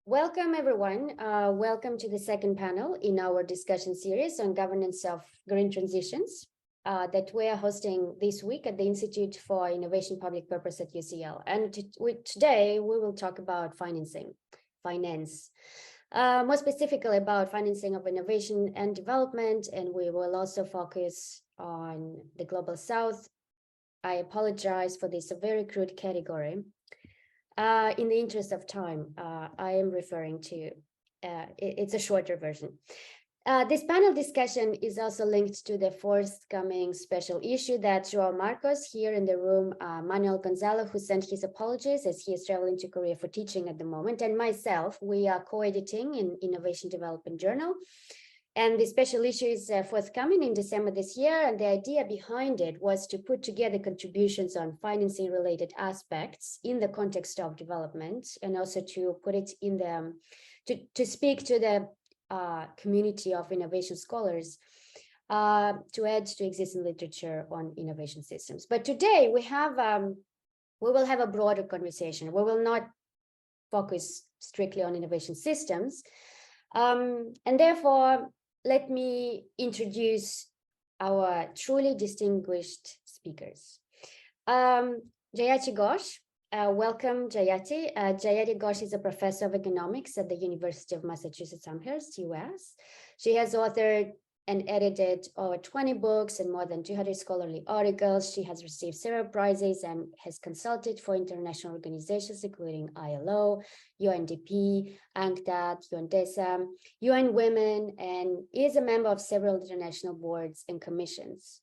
Welcome, everyone. Welcome to the second panel in our discussion series on governance of green transitions that we are hosting this week at the Institute for Innovation Public Purpose at UCL. And today we will talk about finance, more specifically about financing of innovation and development. And we will also focus on the Global South. I apologize for this very crude category. In the interest of time, I am referring to, it's a shorter version. This panel discussion is also linked to the forthcoming special issue that João Marcos here in the room, Manuel Gonzalo, who sent his apologies as he is traveling to Korea for teaching at the moment, and myself, we are co-editing in Innovation Development Journal. And the special issue is forthcoming in December this year. And the idea behind it was to put together contributions on financing related aspects in the context of development, and also to put it in the, to speak to the community of innovation scholars to add to existing literature on innovation systems. But today we will have a broader conversation. We will not focus strictly on innovation systems. And therefore, let me introduce our truly distinguished speakers. Jayati Ghosh, welcome Jayati. Jayati Ghosh is a professor of economics at the University of Massachusetts Amherst, US. She has authored and edited over 20 books and more than 200 scholarly articles. She has received several prizes and has consulted for international organizations, including ILO, UNDP, UNCTAD, UNDESA, UN Women, and is a member of several international boards and commissions.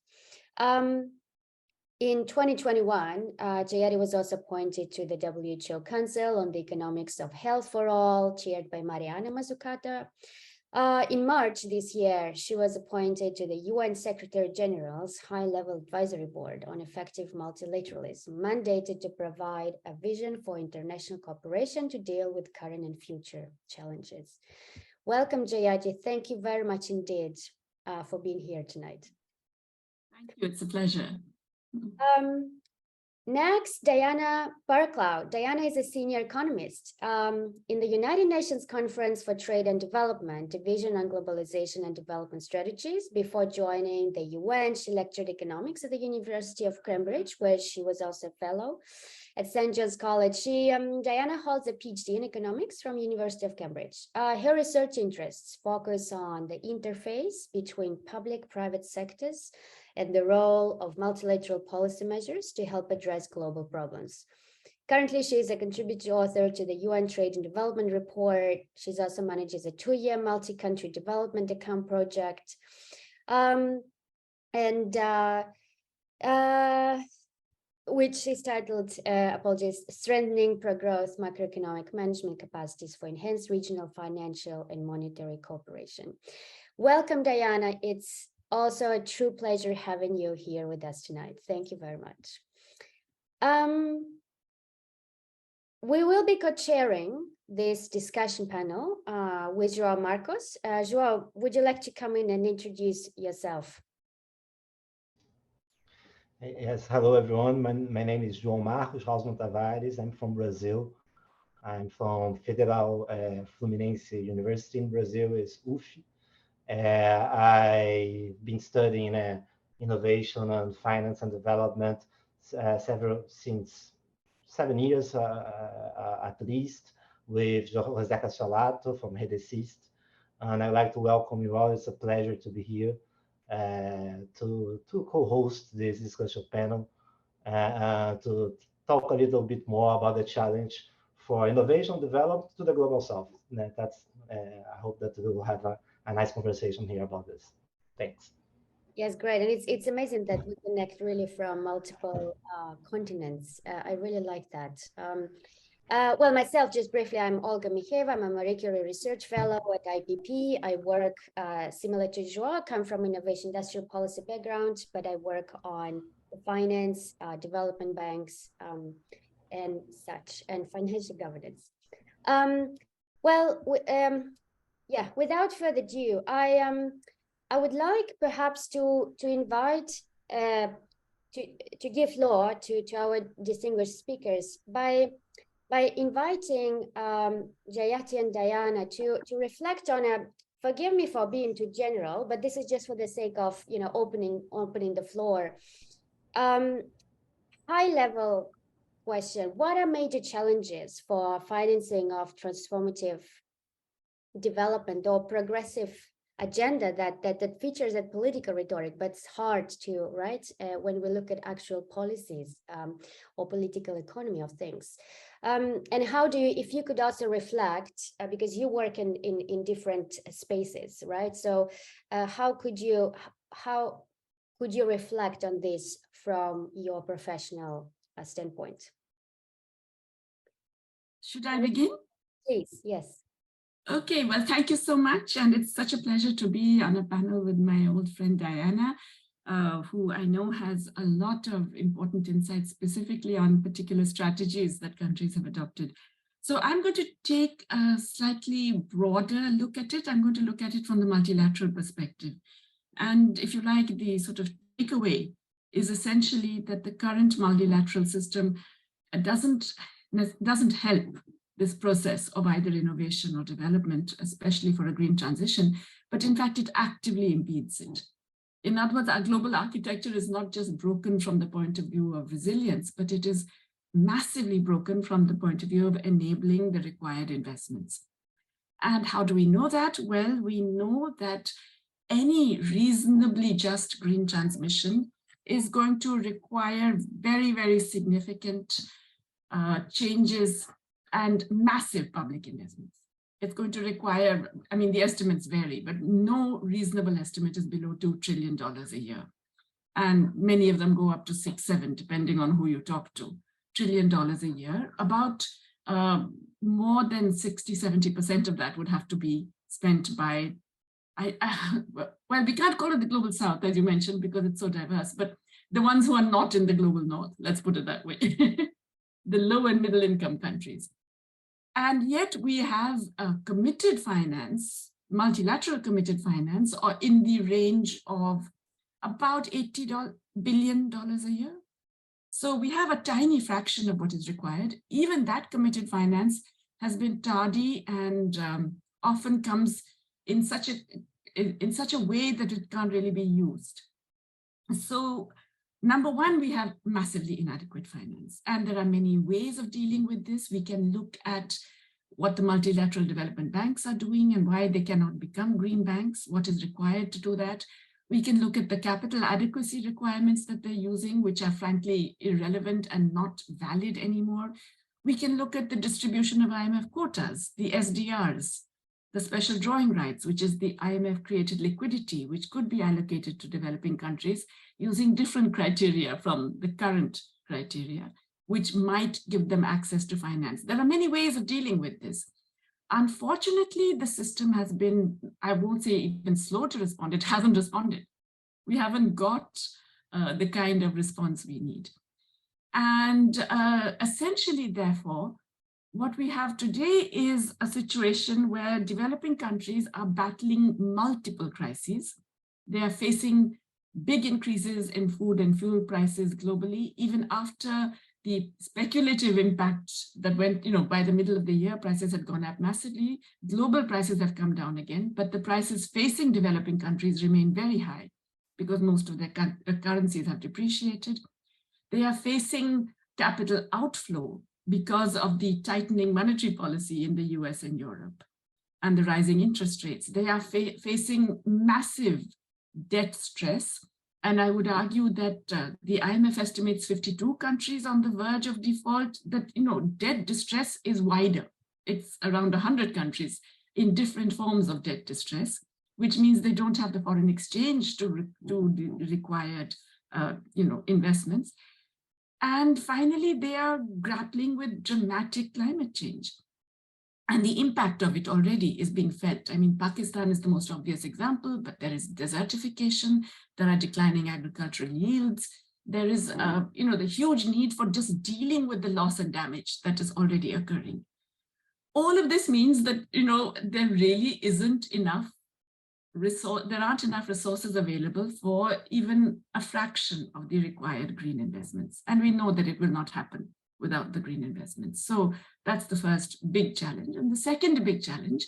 In 2021, Jayati was also appointed to the WHO Council on the Economics of Health for All, chaired by Mariana Mazzucato. In March this year, she was appointed to the UN Secretary General's High-Level Advisory Board on Effective Multilateralism, mandated to provide a vision for international cooperation to deal with current and future challenges. Welcome, Jayati. Thank you very much indeed for being here tonight. Thank you. It's a pleasure. Next, Diana Barclow. Diana is a senior economist in the United Nations Conference for Trade and Development, Division on Globalization and Development Strategies. Before joining the UN, she lectured economics at the University of Cambridge, where she was also a fellow at St. John's College. Diana holds a PhD in economics from University of Cambridge. Her research interests focus on the interface between public-private sectors and the role of multilateral policy measures to help address global problems. Currently, she is a contributing author to the UN Trade and Development Report. She also manages a 2-year multi-country development account project. Which is titled, Strengthening Pro-Growth Macroeconomic Management Capacities for Enhanced Regional Financial and Monetary Cooperation. Welcome, Diana. It's also a true pleasure having you here with us tonight. Thank you very much. We will be co-chairing this discussion panel with João Marcos. João, would you like to come in and introduce yourself? Yes, hello everyone. My name is João Marcos Hausmann Tavares. I'm from Brazil. I'm from Federal Fluminense University in Brazil, is UF. I've been studying innovation and finance and development since 7 years at least, with José Castellato from Redecist. And I'd like to welcome you all. It's a pleasure to be here to co-host this discussion panel, to talk a little bit more about the challenge for innovation developed to the Global South. I hope that we will have a nice conversation here about this. Thanks. Yes, great. And it's amazing that we connect really from multiple continents. I really like that. Well, myself, just briefly, I'm Olga Mikheva. I'm a Marie Curie Research Fellow at IPP. I work similar to João, come from innovation industrial policy background, but I work on the finance, development banks, and such, and financial governance. Yeah, without further ado, I would like perhaps to invite to give floor to our distinguished speakers by by inviting Jayati and Diana to reflect on a, forgive me for being too general, but this is just for the sake of, you know, opening the floor. High level question: what are major challenges for financing of transformative development or progressive agenda that features that political rhetoric, but it's hard to, right, when we look at actual policies or political economy of things? And how do you, if you could also reflect, because you work in different spaces, right? So how could you reflect on this from your professional standpoint? Should I begin? Please, yes. Okay, well, thank you so much. And it's such a pleasure to be on a panel with my old friend Diana, who I know has a lot of important insights, specifically on particular strategies that countries have adopted. So I'm going to take a slightly broader look at it. I'm going to look at it from the multilateral perspective. And if you like, the sort of takeaway is essentially that the current multilateral system doesn't help this process of either innovation or development, especially for a green transition, but in fact, it actively impedes it. In other words, our global architecture is not just broken from the point of view of resilience, but it is massively broken from the point of view of enabling the required investments. And how do we know that? Well, we know that any reasonably just green transmission is going to require very, very significant changes and massive public investments. It's going to require, I mean, the estimates vary, but no reasonable estimate is below $2 trillion a year. And many of them go up to 6, 7, depending on who you talk to. $1 trillion a year. About more than 60, 70% of that would have to be spent by, well, we can't call it the global south, as you mentioned, because it's so diverse, but the ones who are not in the global north, let's put it that way. The low and middle income countries. And yet we have committed finance, multilateral committed finance, or in the range of about $80 billion a year. So we have a tiny fraction of what is required. Even that committed finance has been tardy and often comes in such a way that it can't really be used. So number one, we have massively inadequate finance, and there are many ways of dealing with this. We can look at what the multilateral development banks are doing and why they cannot become green banks, what is required to do that. We can look at the capital adequacy requirements that they're using, which are frankly irrelevant and not valid anymore. We can look at the distribution of IMF quotas, the SDRs, the special drawing rights, which is the IMF created liquidity, which could be allocated to developing countries using different criteria from the current criteria, which might give them access to finance. There are many ways of dealing with this. Unfortunately, the system has been, I won't say even slow to respond, it hasn't responded. We haven't got the kind of response we need. And essentially, therefore, what we have today is a situation where developing countries are battling multiple crises. They are facing big increases in food and fuel prices globally, even after the speculative impact that went, by the middle of the year, prices had gone up massively. Global prices have come down again, but the prices facing developing countries remain very high because most of their currencies have depreciated. They are facing capital outflow because of the tightening monetary policy in the US and Europe and the rising interest rates. They are facing massive debt stress. And I would argue that the IMF estimates 52 countries on the verge of default, that, debt distress is wider. It's around 100 countries in different forms of debt distress, which means they don't have the foreign exchange to do the required, investments. And finally, they are grappling with dramatic climate change. And the impact of it already is being felt. I mean, Pakistan is the most obvious example, but there is desertification, there are declining agricultural yields, there is, the huge need for just dealing with the loss and damage that is already occurring. All of this means that, there really isn't enough there aren't enough resources available for even a fraction of the required green investments. And we know that it will not happen without the green investments. So that's the first big challenge. And the second big challenge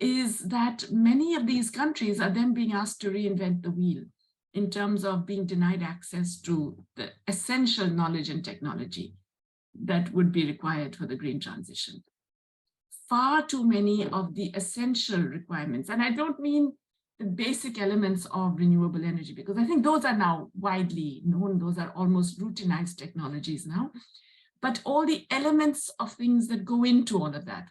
is that many of these countries are then being asked to reinvent the wheel in terms of being denied access to the essential knowledge and technology that would be required for the green transition. Far too many of the essential requirements, and I don't mean the basic elements of renewable energy, because I think those are now widely known, those are almost routinized technologies now, but all the elements of things that go into all of that,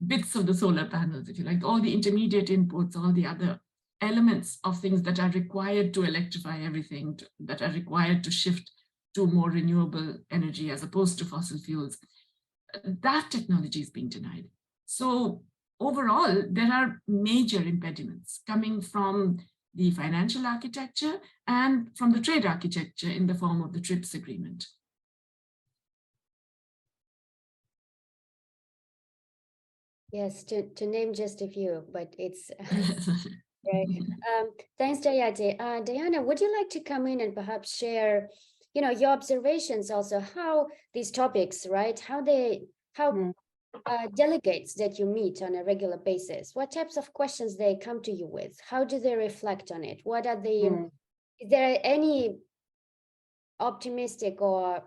bits of the solar panels, if you like, all the intermediate inputs, all the other elements of things that are required to electrify everything, that are required to shift to more renewable energy as opposed to fossil fuels, that technology is being denied. So overall, there are major impediments coming from the financial architecture and from the trade architecture in the form of the TRIPS agreement. Yes, to name just a few, but it's right. Thanks, Jayati. Diana, would you like to come in and perhaps share, your observations also, how these topics, right, how delegates that you meet on a regular basis, what types of questions they come to you with? How do they reflect on it? What are the, is there any optimistic or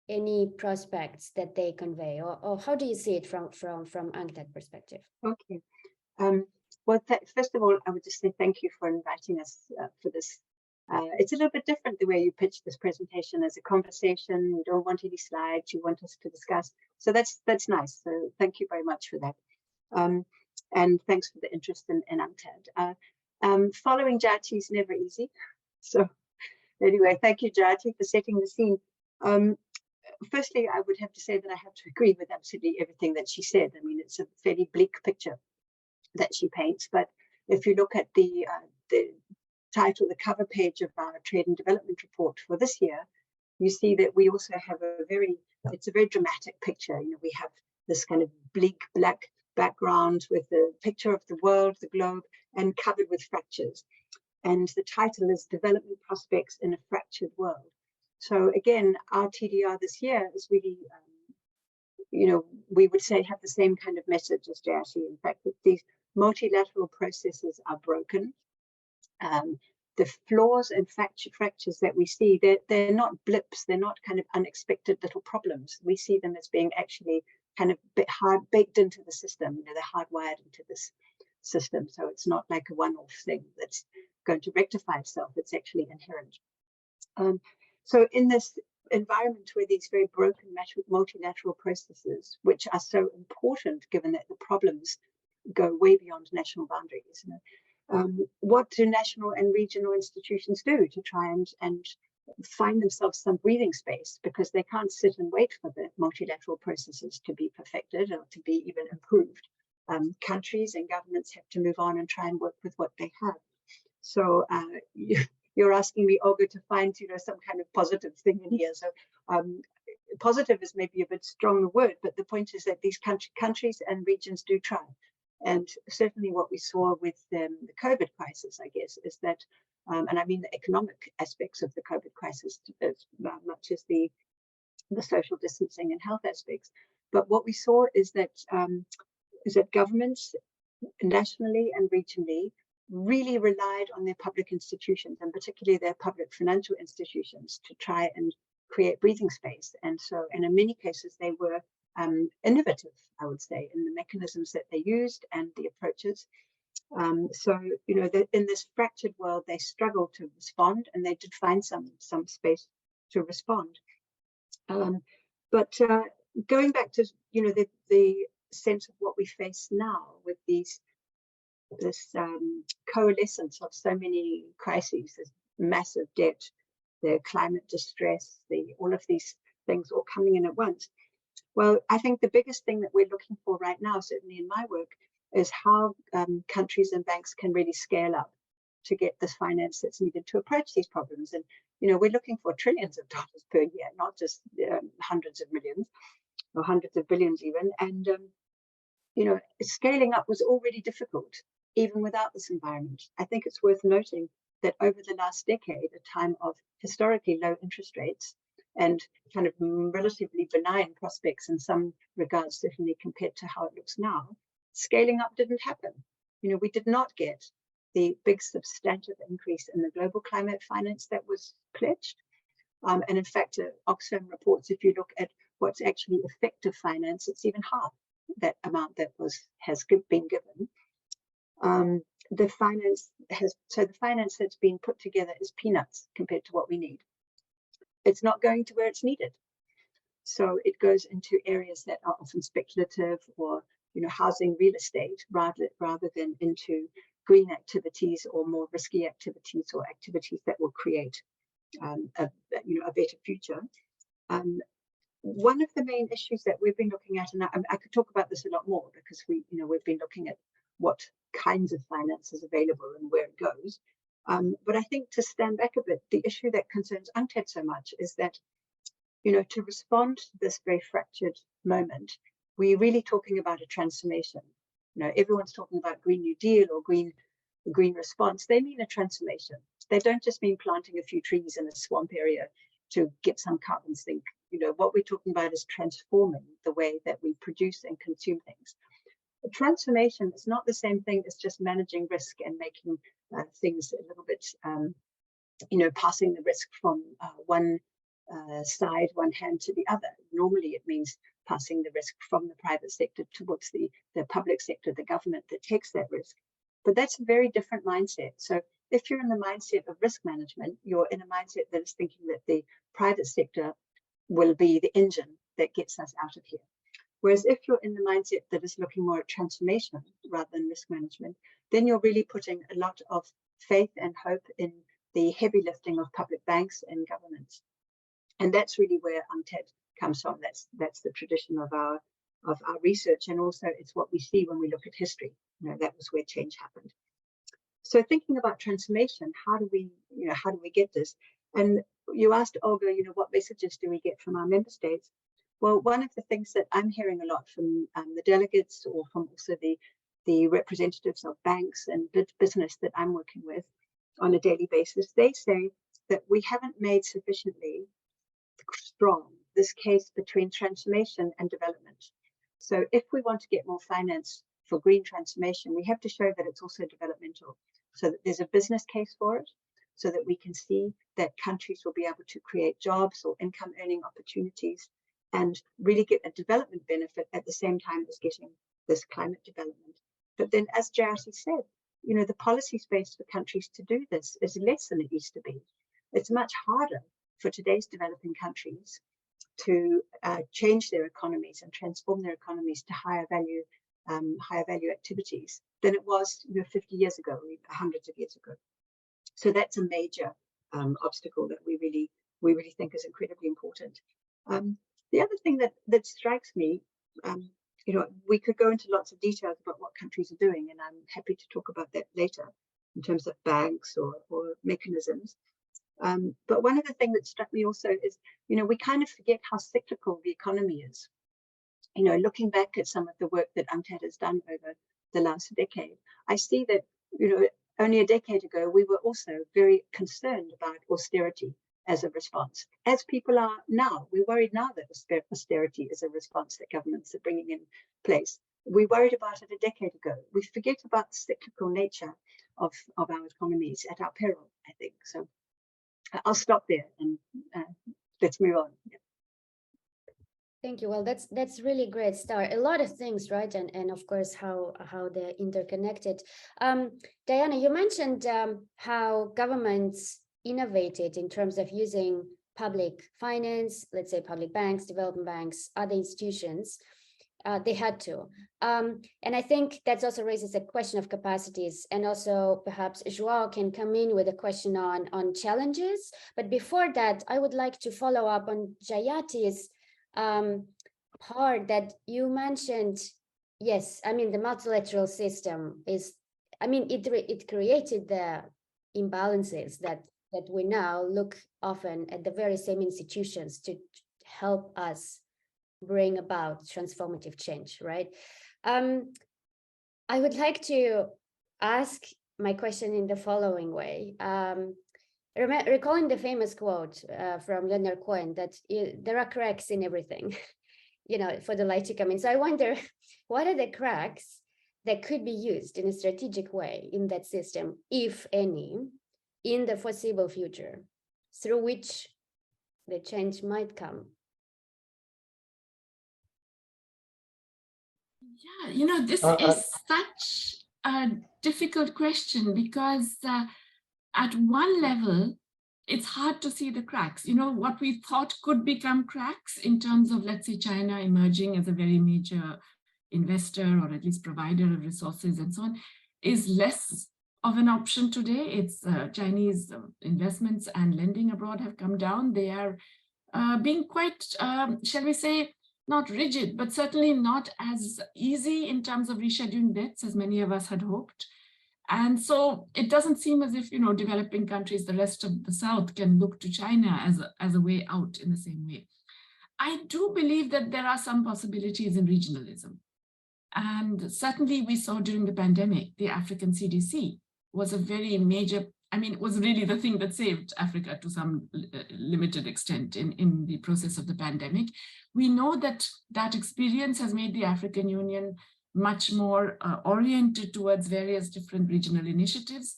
any prospects that they convey, or how do you see it from UNCTAD perspective? Okay. Well, first of all, I would just say thank you for inviting us for this. It's a little bit different the way you pitched this presentation as a conversation. You don't want any slides, you want us to discuss. So that's nice. So thank you very much for that. And thanks for the interest in UNCTAD. Following Jati is never easy. So anyway, thank you, Jati, for setting the scene. Firstly, I would have to say that I have to agree with absolutely everything that she said. I mean, it's a fairly bleak picture that she paints. But if you look at the title, the cover page of our Trade and Development Report for this year, you see that we also have it's a very dramatic picture. We have this kind of bleak black background with the picture of the world, the globe, and covered with fractures. And the title is Development Prospects in a Fractured World. So again, our TDR this year is really, we would say have the same kind of message as Jayati. In fact, that these multilateral processes are broken. The flaws and fractures that we see, they're not blips, they're not kind of unexpected little problems. We see them as being actually kind of baked into the system. They're hardwired into this system. So it's not like a one-off thing that's going to rectify itself. It's actually inherent. So in this environment where these very broken multilateral processes, which are so important given that the problems go way beyond national boundaries, what do national and regional institutions do to try and find themselves some breathing space, because they can't sit and wait for the multilateral processes to be perfected or to be even improved. Countries and governments have to move on and try and work with what they have. So you're asking me, Olga, to find some kind of positive thing in here. So positive is maybe a bit strong a word, but the point is that these countries and regions do try. And certainly what we saw with the COVID crisis, I guess, is that, and I mean the economic aspects of the COVID crisis as much as the social distancing and health aspects. But what we saw is that governments nationally and regionally really relied on their public institutions, and particularly their public financial institutions, to try and create breathing space. And so, and in many cases, they were innovative, I would say, in the mechanisms that they used and the approaches. So, in this fractured world, they struggled to respond, and they did find some space to respond. But going back to, the sense of what we face now with this coalescence of so many crises, this massive debt, the climate distress, all of these things all coming in at once. Well, I think the biggest thing that we're looking for right now, certainly in my work, is how countries and banks can really scale up to get this finance that's needed to approach these problems. And, we're looking for trillions of dollars per year, not just hundreds of millions or hundreds of billions even. And, scaling up was already difficult, even without this environment. I think it's worth noting that over the last decade, a time of historically low interest rates, and kind of relatively benign prospects in some regards, certainly compared to how it looks now, scaling up didn't happen. We did not get the big substantive increase in the global climate finance that was pledged. And in fact, Oxfam reports, if you look at what's actually effective finance, it's even half that amount that has been given. The finance that's been put together is peanuts compared to what we need. It's not going to where it's needed. So it goes into areas that are often speculative or housing, real estate, rather than into green activities or more risky activities or activities that will create a better future. One of the main issues that we've been looking at, and I could talk about this a lot more because we've been looking at what kinds of finance is available and where it goes. But I think to stand back a bit, the issue that concerns UNCTAD so much is that, to respond to this very fractured moment, we're really talking about a transformation. Everyone's talking about Green New Deal or green response. They mean a transformation. They don't just mean planting a few trees in a swamp area to get some carbon sink. What we're talking about is transforming the way that we produce and consume things. A transformation is not the same thing as just managing risk and making things a little bit, passing the risk from one side, one hand to the other. Normally it means passing the risk from the private sector towards the public sector, the government that takes that risk. But that's a very different mindset. So if you're in the mindset of risk management, you're in a mindset that is thinking that the private sector will be the engine that gets us out of here. Whereas if you're in the mindset that is looking more at transformation rather than risk management, then you're really putting a lot of faith and hope in the heavy lifting of public banks and governments. And that's really where UNCTAD comes from. That's the tradition of our research, and also it's what we see when we look at history. That was where change happened. So thinking about transformation, how do we get this? And you asked Olga, what messages do we get from our member states? Well, one of the things that I'm hearing a lot from the delegates, or from also the representatives of banks and business that I'm working with on a daily basis, they say that we haven't made sufficiently strong this case between transformation and development. So if we want to get more finance for green transformation, we have to show that it's also developmental, so that there's a business case for it, so that we can see that countries will be able to create jobs or income earning opportunities and really get a development benefit at the same time as getting this climate development. But then, as JRC said, the policy space for countries to do this is less than it used to be. It's much harder for today's developing countries to change their economies and transform their economies to higher value activities than it was 50 years ago, hundreds of years ago. So that's a major obstacle that we really think is incredibly important. The other thing that strikes me, we could go into lots of details about what countries are doing, and I'm happy to talk about that later in terms of banks or mechanisms. But one of the things that struck me also is, we kind of forget how cyclical the economy is. Looking back at some of the work that UNCTAD has done over the last decade, I see that, only a decade ago, we were also very concerned about austerity as a response, as people are now. We're worried now that austerity is a response that governments are bringing in place. We worried about it a decade ago. We forget about the cyclical nature of our economies at our peril, I think. So I'll stop there and let's move on. Yeah. Thank you. Well, that's really great start. A lot of things, right? And of course, how they're interconnected. Diana, you mentioned how governments innovated in terms of using public finance, let's say public banks, development banks, other institutions. They had to. And I think that also raises a question of capacities, and also perhaps Joao can come in with a question on challenges. But before that, I would like to follow up on Jayati's part that you mentioned. Yes, I mean, the multilateral system is, I mean, it created the imbalances that we now look often at the very same institutions to help us bring about transformative change, right? I would like to ask my question in the following way. recalling the famous quote from Leonard Cohen that there are cracks in everything, for the light to come in. So I wonder, what are the cracks that could be used in a strategic way in that system, if any, in the foreseeable future, through which the change might come? Yeah, this is such a difficult question because at one level, it's hard to see the cracks. What we thought could become cracks in terms of, let's say, China emerging as a very major investor or at least provider of resources and so on, is less of an option today. It's Chinese investments and lending abroad have come down. They are being quite, shall we say, not rigid, but certainly not as easy in terms of rescheduling debts as many of us had hoped. And so it doesn't seem as if, developing countries, the rest of the South, can look to China as a way out in the same way. I do believe that there are some possibilities in regionalism. And certainly we saw during the pandemic, the African CDC was a very major, it was really the thing that saved Africa to some limited extent in the process of the pandemic. We know that that experience has made the African Union much more oriented towards various different regional initiatives.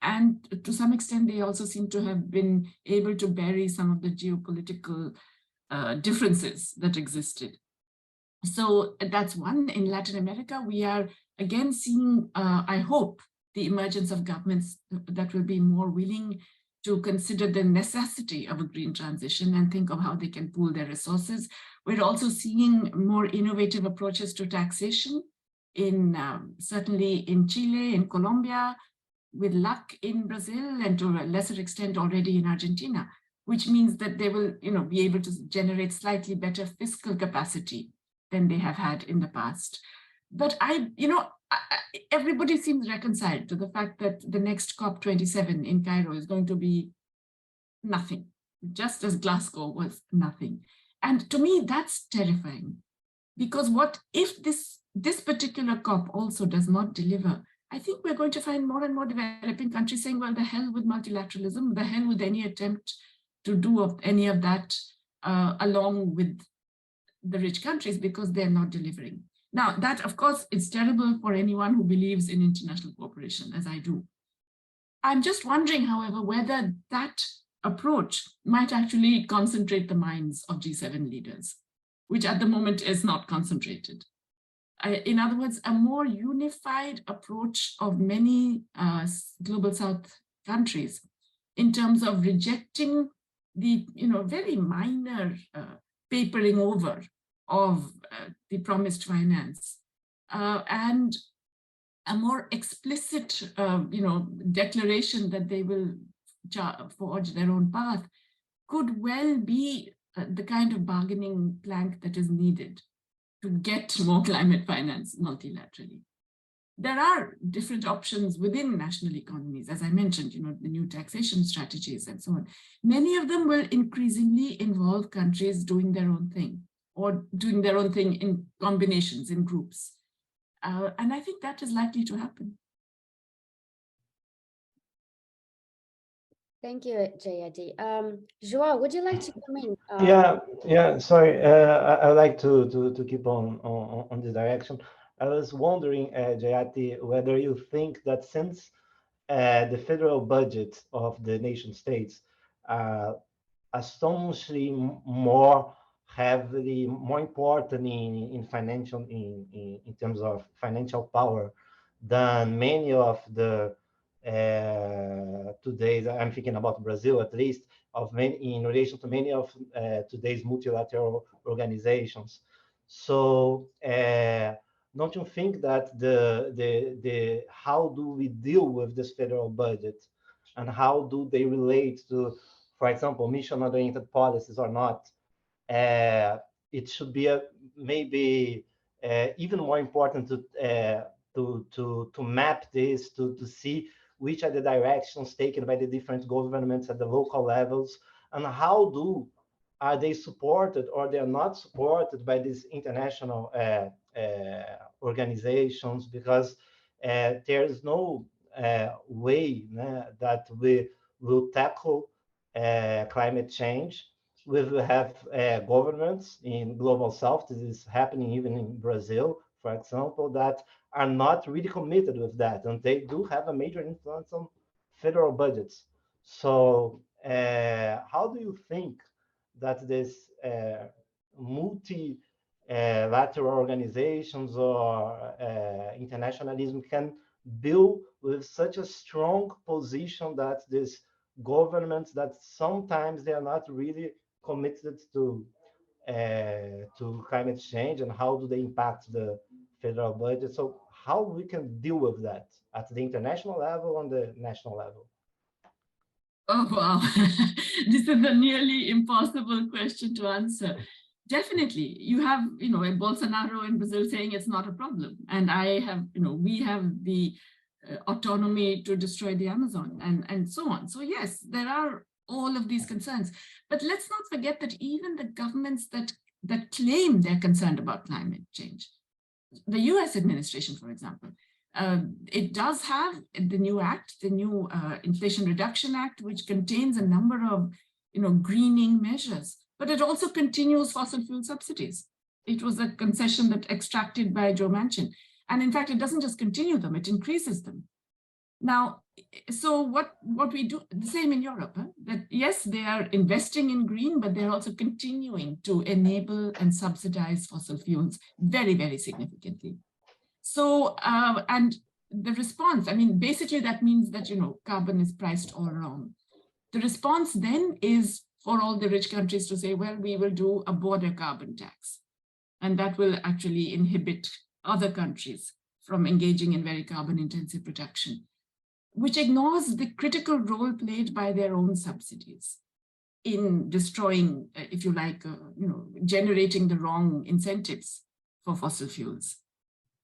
And to some extent, they also seem to have been able to bury some of the geopolitical differences that existed. So that's one. In Latin America, we are again seeing, I hope, the emergence of governments that will be more willing to consider the necessity of a green transition and think of how they can pool their resources. We're also seeing more innovative approaches to taxation certainly in Chile, in Colombia, with luck in Brazil, and to a lesser extent already in Argentina, which means that they will, be able to generate slightly better fiscal capacity than they have had in the past. But everybody seems reconciled to the fact that the next COP27 in Cairo is going to be nothing, just as Glasgow was nothing. And to me, that's terrifying, because what if this particular COP also does not deliver? I think we're going to find more and more developing countries saying, well, the hell with multilateralism, the hell with any attempt to do any of that along with the rich countries, because they're not delivering. Now, that, of course, is terrible for anyone who believes in international cooperation, as I do. I'm just wondering, however, whether that approach might actually concentrate the minds of G7 leaders, which at the moment is not concentrated. In other words, a more unified approach of many Global South countries in terms of rejecting the very minor papering over of the promised finance and a more explicit declaration that they will forge their own path could well be the kind of bargaining plank that is needed to get more climate finance multilaterally. There are different options within national economies, as I mentioned, the new taxation strategies and so on. Many of them will increasingly involve countries doing their own thing, or doing their own thing in combinations, in groups. And I think that is likely to happen. Thank you, Jayati. Joao, would you like to come in? Yeah. Sorry, I like to keep on this direction. I was wondering, Jayati, whether you think that since the federal budget of the nation states astonishingly more heavily, more important in financial in terms of financial power than many of the today's, I'm thinking about Brazil at least, of many in relation to many of today's multilateral organizations. So don't you think that the how do we deal with this federal budget, and how do they relate to, for example, mission-oriented policies or not? It should be maybe even more important to map this, to see which are the directions taken by the different governments at the local levels, and how are they supported or they are not supported by these international organizations, because there is no way that will tackle climate change. We will have governments in global south. This is happening even in Brazil, for example, that are not really committed with that, and they do have a major influence on federal budgets. So how do you think that this multilateral organizations or internationalism can build with such a strong position that these governments that sometimes they are not really committed to climate change, and how do they impact the federal budget? So how we can deal with that at the international level and the national level? Oh, wow. This is a nearly impossible question to answer. Definitely, you have, a Bolsonaro in Brazil saying it's not a problem. And I have, we have the autonomy to destroy the Amazon and so on. So yes, there are all of these concerns. But let's not forget that even the governments that claim they're concerned about climate change, the US administration, for example, it does have the new act, the new Inflation Reduction Act, which contains a number of, greening measures, but it also continues fossil fuel subsidies. It was a concession that extracted by Joe Manchin. And in fact, it doesn't just continue them, it increases them. Now, so what we do, the same in Europe, that yes, they are investing in green, but they're also continuing to enable and subsidize fossil fuels very, very significantly. So, and the response, basically that means that, carbon is priced all wrong. The response then is for all the rich countries to say, well, we will do a border carbon tax. And that will actually inhibit other countries from engaging in very carbon intensive production, which ignores the critical role played by their own subsidies in destroying, if you like, generating the wrong incentives for fossil fuels.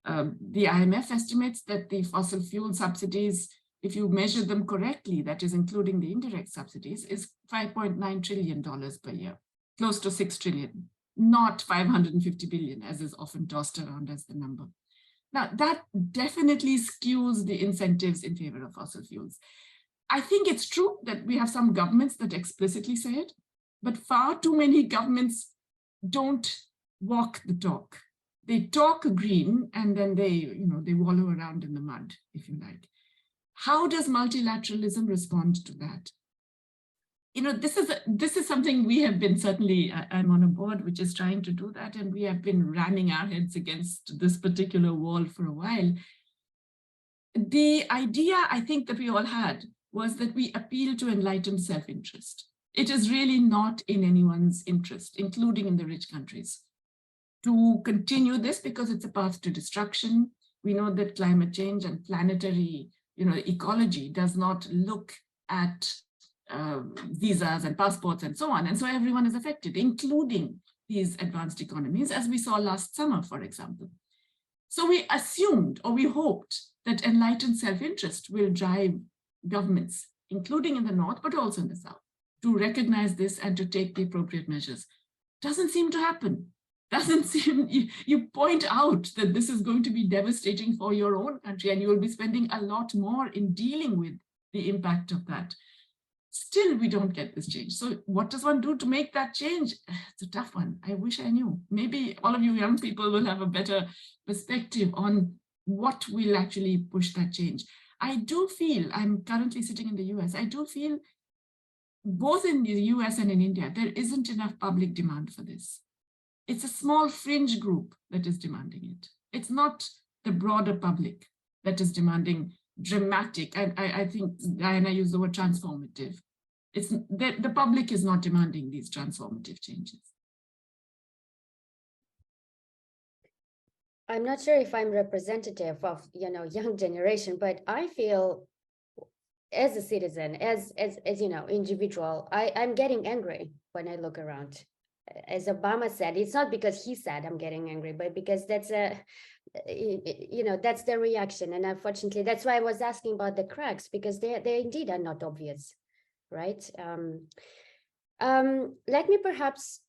The IMF estimates that the fossil fuel subsidies, if you measure them correctly, that is including the indirect subsidies, is $5.9 trillion per year, close to 6 trillion, not 550 billion, as is often tossed around as the number. Now, that definitely skews the incentives in favor of fossil fuels. I think it's true that we have some governments that explicitly say it, but far too many governments don't walk the talk. They talk green and then they wallow around in the mud, if you like. How does multilateralism respond to that? This is something we have been, certainly I'm on a board which is trying to do that, and we have been ramming our heads against this particular wall for a while. The idea I think that we all had was that we appeal to enlightened self-interest. It is really not in anyone's interest, including in the rich countries, to continue this because it's a path to destruction. We know that climate change and planetary ecology does not look at visas and passports and so on. And so everyone is affected, including these advanced economies, as we saw last summer, for example. So we assumed, or we hoped, that enlightened self-interest will drive governments, including in the North, but also in the South, to recognize this and to take the appropriate measures. Doesn't seem to happen. Doesn't seem, you point out that this is going to be devastating for your own country, and you will be spending a lot more in dealing with the impact of that. Still, we don't get this change. So what does one do to make that change? It's a tough one. I wish I knew. Maybe all of you young people will have a better perspective on what will actually push that change. I do feel, I'm currently sitting in the US, I do feel both in the US and in India, there isn't enough public demand for this. It's a small fringe group that is demanding it. It's not the broader public that is demanding dramatic, and I think Diana used the word transformative. It's the public is not demanding these transformative changes. I'm not sure if I'm representative of young generation, but I feel as a citizen, as individual, I'm getting angry when I look around. As Obama said, it's not because he said I'm getting angry, but because that's that's the reaction. And unfortunately, that's why I was asking about the cracks, because they indeed are not obvious, right? Let me perhaps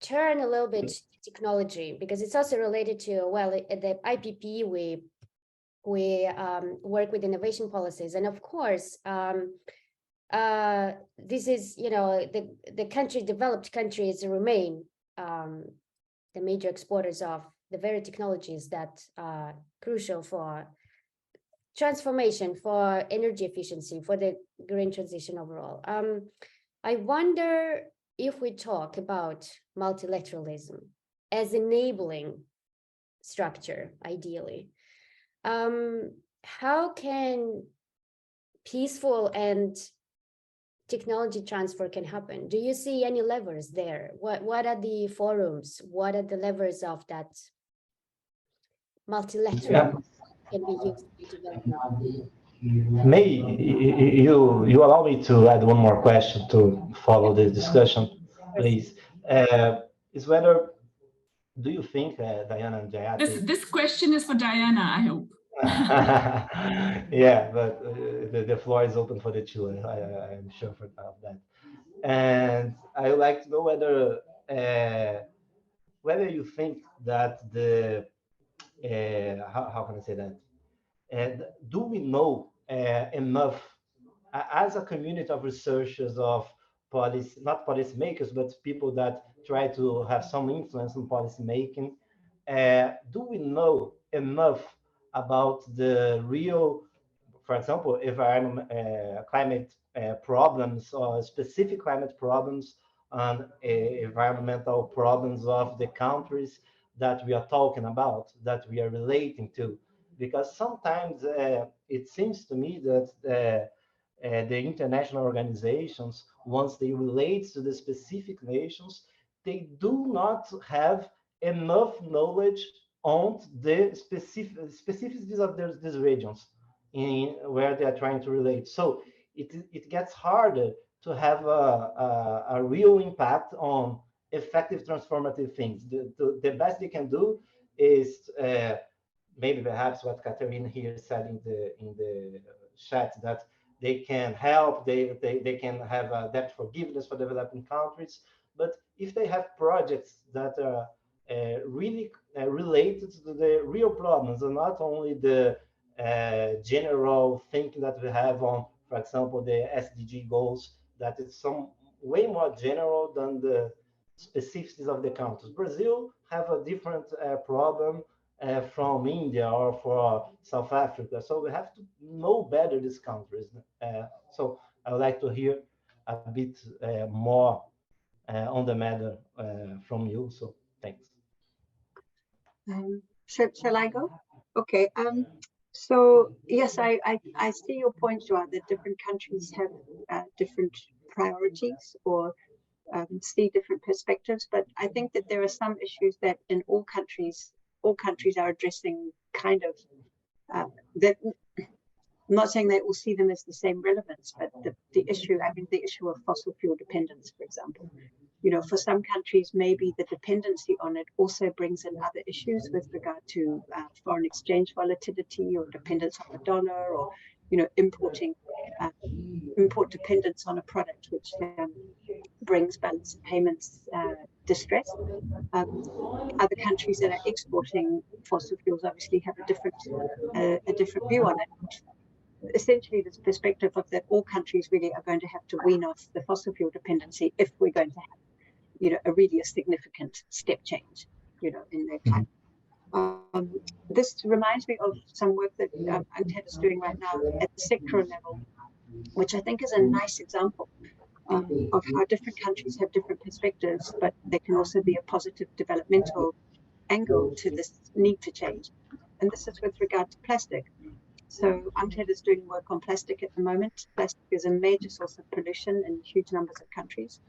turn a little bit to technology, because it's also related to, well, at the IPP, we work with innovation policies. And of course, this is, the developed countries remain the major exporters of the very technologies that are crucial for transformation, for energy efficiency, for the green transition overall. I wonder if we talk about multilateralism as enabling structure, ideally, how can peaceful and technology transfer can happen? Do you see any levers there? What are the forums? What are the levers of that multilateral can be used to develop? May you allow me to add one more question to follow this discussion, please? Is whether do you think, Diana and Jayati? This question is for Diana, I hope. Yeah, but the floor is open for the two. I'm sure of that. And I would like to know whether you think that the how can I say that? And do we know enough as a community of researchers, of policy, not policymakers, but people that try to have some influence on policy making? Do we know enough about the real, for example, environment, climate problems or specific climate problems and environmental problems of the countries that we are talking about, that we are relating to? Because sometimes it seems to me that the international organizations, once they relate to the specific nations, they do not have enough knowledge on the specificities of these regions in where they are trying to relate. So it gets harder to have a real impact on effective transformative things. The best they can do is maybe perhaps what Catherine here said in the chat, that they can help, they can have a debt forgiveness for developing countries. But if they have projects that are really related to the real problems and not only the general thinking that we have on, for example, the SDG goals, that is some way more general than the specificities of the countries. Brazil have a different problem from India or for South Africa. So we have to know better these countries. So I would like to hear a bit more on the matter from you. So thanks. Shall I go? Okay. So yes, I see your point, Joanne, that different countries have different priorities or see different perspectives. But I think that there are some issues that in all countries are addressing kind of that. I'm not saying they all see them as the same relevance, but the issue, I mean, the issue of fossil fuel dependence, for example, for some countries, maybe the dependency on it also brings in other issues with regard to foreign exchange volatility or dependence on the dollar, or, import dependence on a product, which brings balance of payments distress. Other countries that are exporting fossil fuels obviously have a different view on it. Essentially, this perspective of that all countries really are going to have to wean off the fossil fuel dependency if we're going to have, a significant step change, in their climate. This reminds me of some work that UNCTAD is doing right now at the sectoral level, which I think is a nice example of how different countries have different perspectives, but there can also be a positive developmental angle to this need to change. And this is with regard to plastic. So UNCTAD is doing work on plastic at the moment. Plastic is a major source of pollution in huge numbers of countries.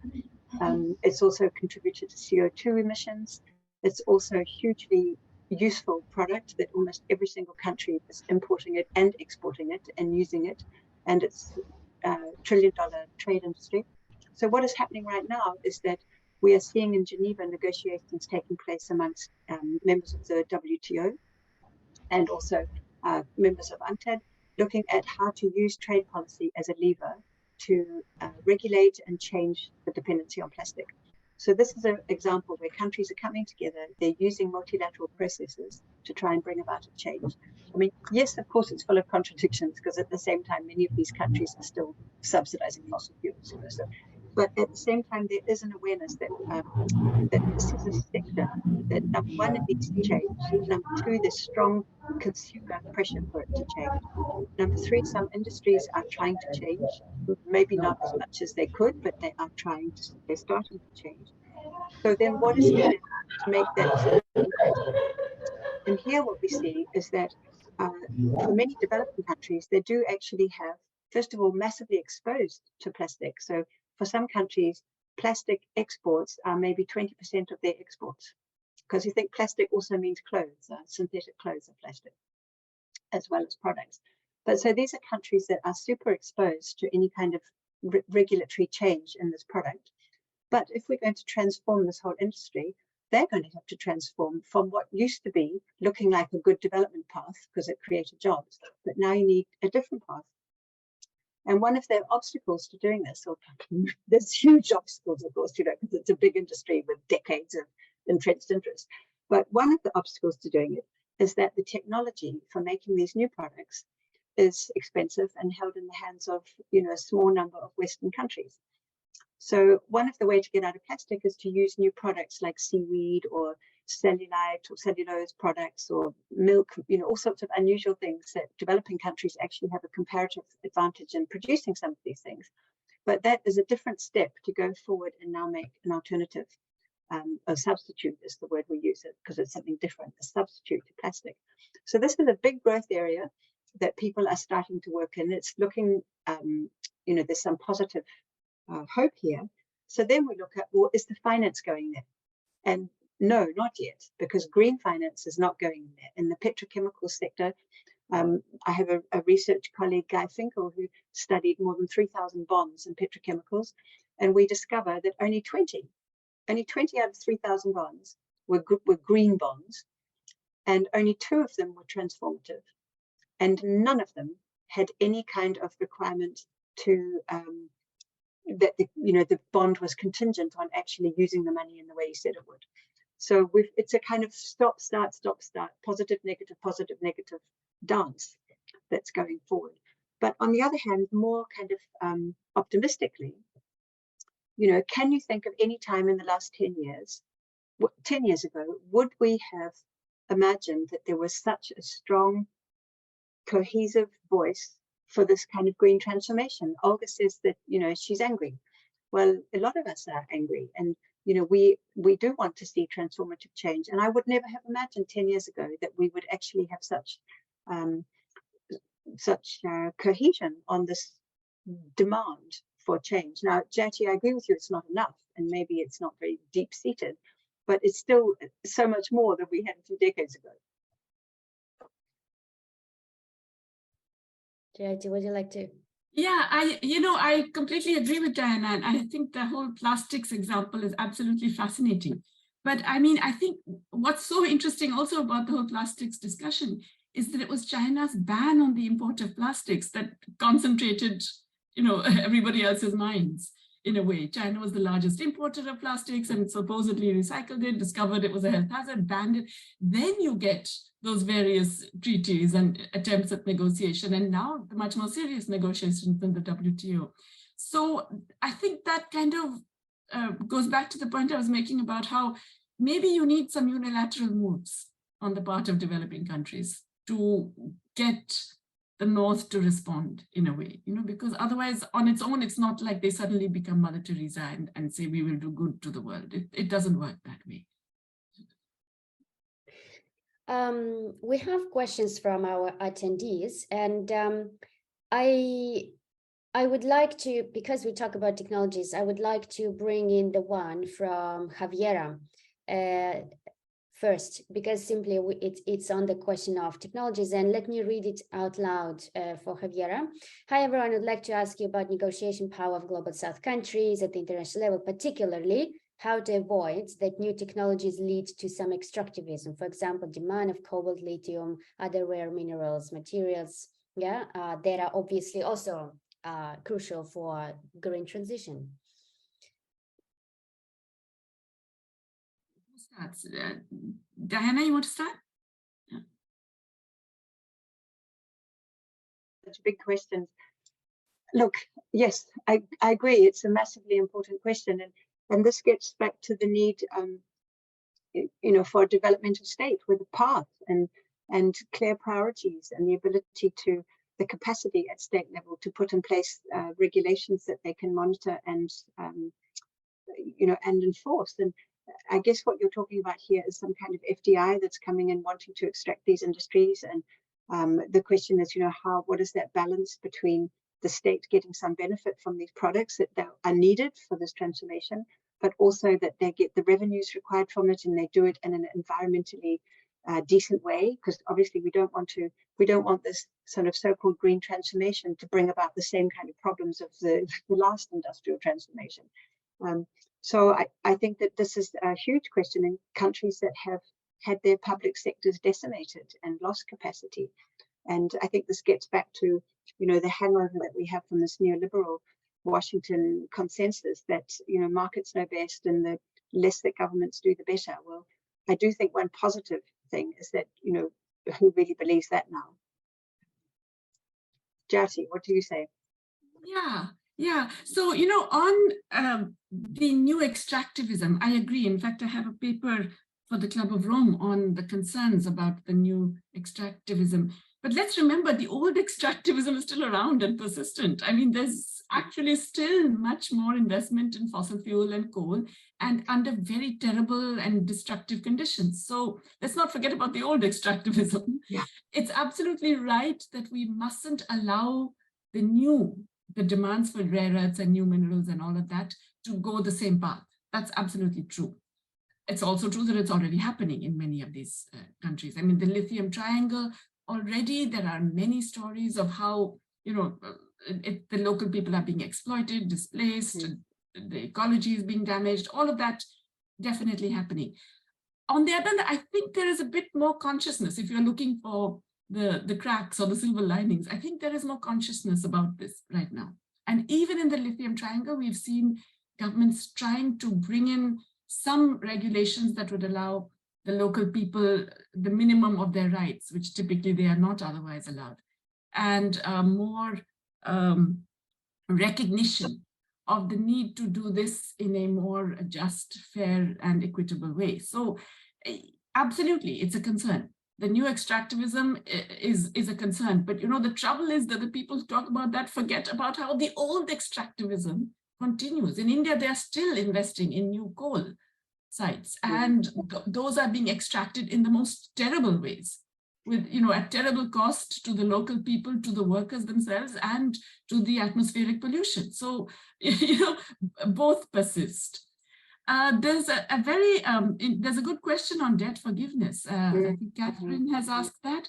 It's also contributed to CO2 emissions. It's also a hugely useful product that almost every single country is importing it and exporting it and using it. And it's a trillion-dollar trade industry. So what is happening right now is that we are seeing in Geneva negotiations taking place amongst members of the WTO and also members of UNCTAD, looking at how to use trade policy as a lever to regulate and change the dependency on plastic. So this is an example where countries are coming together, they're using multilateral processes to try and bring about a change. I mean, yes, of course, it's full of contradictions, because at the same time, many of these countries are still subsidizing fossil fuels, you know. So, but at the same time, there is an awareness that that this is a sector that, number one, it needs to change. Number two, there's strong consumer pressure for it to change. Number three, some industries are trying to change, maybe not as much as they could, but they are trying to, they're starting to change. So then what is needed to make that increase? And here what we see is that for many developing countries, they do actually have, first of all, massively exposed to plastic. So for some countries, plastic exports are maybe 20% of their exports, because you think plastic also means clothes, synthetic clothes are plastic, as well as products. But so these are countries that are super exposed to any kind of regulatory change in this product. But if we're going to transform this whole industry, they're going to have to transform from what used to be looking like a good development path because it created jobs, but now you need a different path. And one of the obstacles to doing this, or there's huge obstacles, of course, you know, because it's a big industry with decades of entrenched interest. But one of the obstacles to doing it is that the technology for making these new products is expensive and held in the hands of, you know, a small number of Western countries. So one of the ways to get out of plastic is to use new products like seaweed or cellulite or cellulose products or milk, you know, all sorts of unusual things that developing countries actually have a comparative advantage in producing some of these things. But that is a different step to go forward and now make an alternative. A substitute is the word we use it because it's something different, a substitute to plastic. So this is a big growth area that people are starting to work in. It's looking, you know, there's some positive hope here. So then we look at, well, is the finance going there? And no, not yet, because green finance is not going there. In the petrochemical sector, I have a research colleague, Guy Finkel, who studied more than 3,000 bonds in petrochemicals, and we discover that only 20 out of 3,000 bonds were green bonds, and only 2 of them were transformative, and none of them had any kind of requirement to that the bond was contingent on actually using the money in the way you said it would. So it's a kind of stop, start, positive, negative dance that's going forward. But on the other hand, more kind of optimistically, you know, can you think of any time in the last 10 years, 10 years ago, would we have imagined that there was such a strong, cohesive voice for this kind of green transformation? Olga says that, you know, she's angry. Well, a lot of us are angry, and you know, we do want to see transformative change. And I would never have imagined 10 years ago that we would actually have such cohesion on this demand for change. Now, Jackie, I agree with you, it's not enough, and maybe it's not very deep-seated, but it's still so much more than we had a few decades ago. Jackie, would you like to? Yeah, I completely agree with Diana, and I think the whole plastics example is absolutely fascinating. But I mean, I think what's so interesting also about the whole plastics discussion is that it was China's ban on the import of plastics that concentrated, you know, everybody else's minds in a way. China was the largest importer of plastics and supposedly recycled it, discovered it was a health hazard, banned it. Then you get those various treaties and attempts at negotiation, and now the much more serious negotiations than the WTO. So I think that kind of goes back to the point I was making about how maybe you need some unilateral moves on the part of developing countries to get the North to respond in a way, you know, because otherwise on its own, it's not like they suddenly become Mother Teresa and say we will do good to the world. It doesn't work that way. We have questions from our attendees, and I would like to, because we talk about technologies, I would like to bring in the one from Javiera first, because simply it's on the question of technologies, and let me read it out loud for Javiera. Hi everyone, I'd like to ask you about negotiation power of global South countries at the international level, particularly how to avoid that new technologies lead to some extractivism, for example, demand of cobalt, lithium, other rare minerals, materials, that are obviously also crucial for green transition. Diana, you want to start? Yeah. Such big questions. Look, yes, I agree. It's a massively important question, and this gets back to the need, for a developmental state with a path and clear priorities and the ability to the capacity at state level to put in place regulations that they can monitor and and enforce. And I guess what you're talking about here is some kind of FDI that's coming in wanting to extract these industries. And the question is, what is that balance between the state getting some benefit from these products that are needed for this transformation, but also that they get the revenues required from it and they do it in an environmentally decent way, because obviously we don't want this sort of so-called green transformation to bring about the same kind of problems of the last industrial transformation. So I think that this is a huge question in countries that have had their public sectors decimated and lost capacity. And I think this gets back to, the hangover that we have from this neoliberal Washington consensus that, markets know best and the less that governments do, the better. Well, I do think one positive thing is that, who really believes that now? Jyoti, what do you say? Yeah. So, on the new extractivism, I agree. In fact, I have a paper for the Club of Rome on the concerns about the new extractivism. But let's remember, the old extractivism is still around and persistent. I mean, there's actually still much more investment in fossil fuel and coal, and under very terrible and destructive conditions. So let's not forget about the old extractivism. Yeah. It's absolutely right that we mustn't allow the demands for rare earths and new minerals and all of that to go the same path. That's absolutely true. It's also true that it's already happening in many of these countries. I mean, the lithium triangle, already there are many stories of how, the local people are being exploited, displaced, the ecology is being damaged, all of that definitely happening. On the other hand, I think there is a bit more consciousness. If you're looking for the cracks or the silver linings, I think there is more consciousness about this right now. And even in the lithium triangle, we've seen governments trying to bring in some regulations that would allow the local people the minimum of their rights, which typically they are not otherwise allowed, and more recognition of the need to do this in a more just, fair, and equitable way. So absolutely, it's a concern. The new extractivism is a concern, but the trouble is that the people who talk about that forget about how the old extractivism continues. In India, they are still investing in new coal sites, and those are being extracted in the most terrible ways, with at terrible cost to the local people, to the workers themselves, and to the atmospheric pollution. So both persist. There's there's a good question on debt forgiveness. I think Catherine has asked that.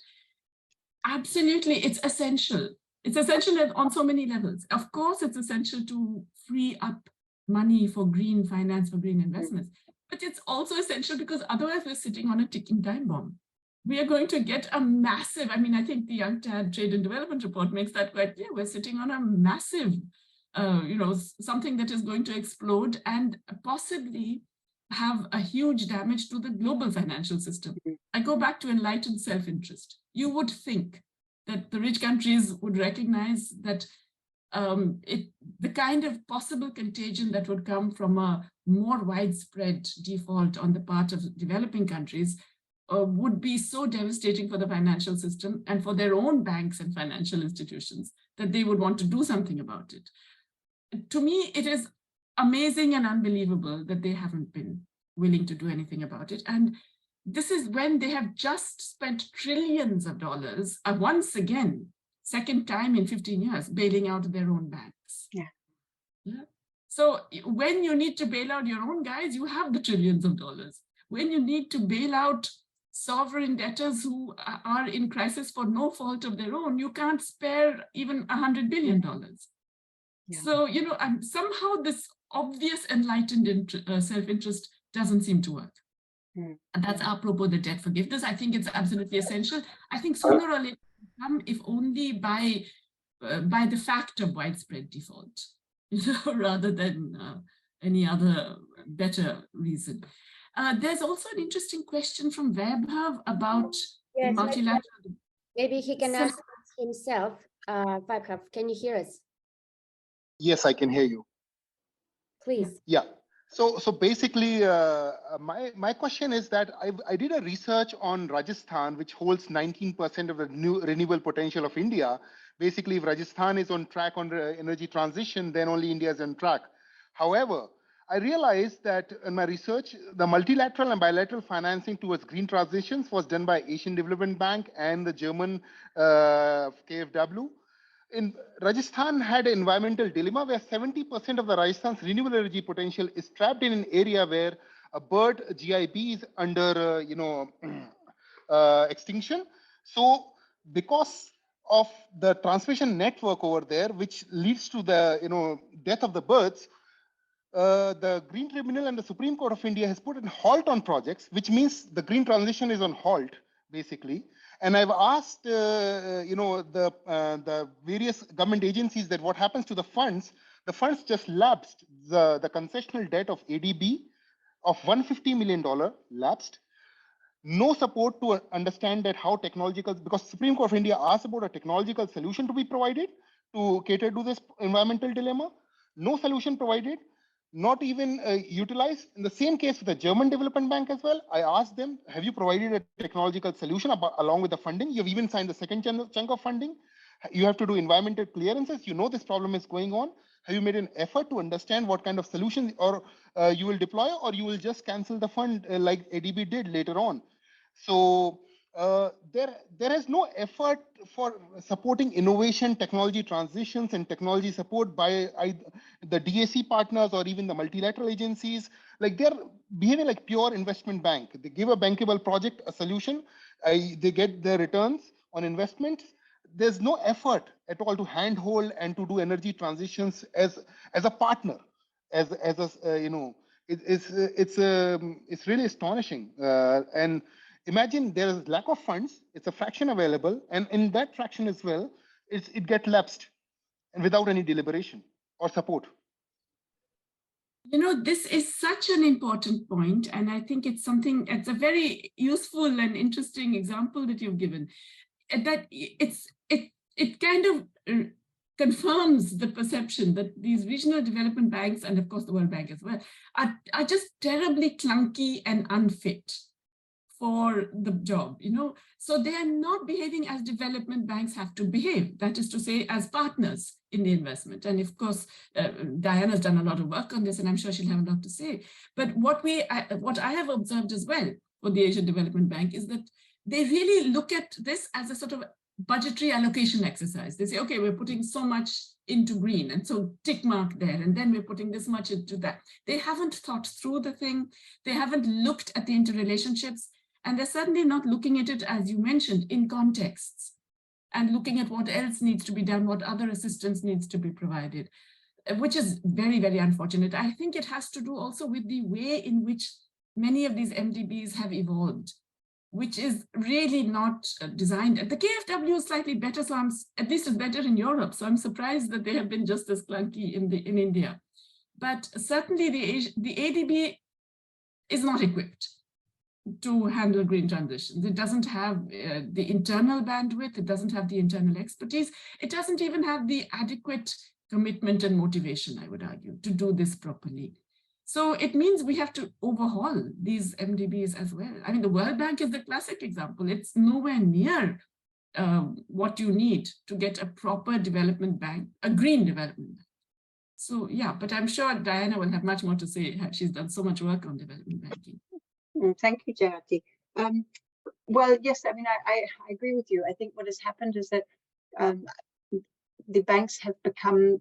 Absolutely, it's essential. It's essential on so many levels. Of course, it's essential to free up money for green finance, for green investments. But it's also essential because otherwise we're sitting on a ticking time bomb. We are going to get a massive, I mean, I think the UNCTAD Trade and Development Report makes that quite clear. We're sitting on a massive, something that is going to explode and possibly have a huge damage to the global financial system. I go back to enlightened self-interest. You would think that the rich countries would recognize that the kind of possible contagion that would come from a more widespread default on the part of developing countries would be so devastating for the financial system and for their own banks and financial institutions that they would want to do something about it. To me, it is amazing and unbelievable that they haven't been willing to do anything about it. And this is when they have just spent trillions of dollars, once again, second time in 15 years, bailing out their own banks. Yeah. So when you need to bail out your own guys, you have the trillions of dollars. When you need to bail out sovereign debtors who are in crisis for no fault of their own, you can't spare even $100 billion. Yeah. So, somehow this obvious enlightened self-interest doesn't seem to work. And that's apropos the debt forgiveness. I think it's absolutely essential. I think sooner or later, if only by the fact of widespread default, rather than any other better reason. There's also an interesting question from Vaibhav about the Yes, multilateral. maybe he can So- answer himself. Vaibhav, can you hear us? Yes, I can hear you. Please. Yeah. So basically, my question is that I did a research on Rajasthan, which holds 19% of the new renewable potential of India. Basically, if Rajasthan is on track on the energy transition, then only India is on track. However, I realized that in my research, the multilateral and bilateral financing towards green transitions was done by Asian Development Bank and the German KfW. In Rajasthan had an environmental dilemma where 70% of the Rajasthan's renewable energy potential is trapped in an area where a bird GIB is under, extinction. So because of the transmission network over there, which leads to the, death of the birds, the Green Tribunal and the Supreme Court of India has put a halt on projects, which means the green transition is on halt, basically. And I've asked, the various government agencies that what happens to the funds. The funds just lapsed. The concessional debt of ADB of $150 million lapsed. No support to understand that how technological, because Supreme Court of India asked about a technological solution to be provided to cater to this environmental dilemma. No solution provided. Not even utilized. In the same case with the German Development Bank as well, I asked them, have you provided a technological solution along with the funding? You've even signed the second chunk of funding. You have to do environmental clearances. You know this problem is going on. Have you made an effort to understand what kind of solution or you will deploy, or you will just cancel the fund like ADB did later on? So there is no effort for supporting innovation, technology transitions, and technology support by the DAC partners or even the multilateral agencies. Like they're behaving like pure investment bank. They give a bankable project a solution, they get their returns on investments. There's no effort at all to handhold and to do energy transitions as a partner, as a it's really astonishing. And imagine there is lack of funds, it's a fraction available, and in that fraction as well, it gets lapsed and without any deliberation or support. This is such an important point, and I think it's a very useful and interesting example that you've given. That it kind of confirms the perception that these regional development banks, and of course the World Bank as well, are just terribly clunky and unfit for the job, So they are not behaving as development banks have to behave, that is to say, as partners in the investment. And of course, Diana's done a lot of work on this, and I'm sure she'll have a lot to say. But what I have observed as well for the Asian Development Bank is that they really look at this as a sort of budgetary allocation exercise. They say, okay, we're putting so much into green, and so tick mark there, and then we're putting this much into that. They haven't thought through the thing. They haven't looked at the interrelationships. And they're certainly not looking at it, as you mentioned, in contexts and looking at what else needs to be done, what other assistance needs to be provided, which is very, very unfortunate. I think it has to do also with the way in which many of these MDBs have evolved, which is really not designed. The KfW is slightly better, so at least it's better in Europe. So I'm surprised that they have been just as clunky in India. But certainly the ADB is not equipped to handle green transitions. It doesn't have the internal bandwidth, it doesn't have the internal expertise, it doesn't even have the adequate commitment and motivation, I would argue, to do this properly. So it means we have to overhaul these MDBs as well. I mean, the World Bank is the classic example. It's nowhere near what you need to get a proper development bank, a green development bank. So yeah, but I'm sure Diana will have much more to say. She's done so much work on development banking. Thank you, Jayati. Well, yes, I mean, I agree with you. I think what has happened is that the banks have become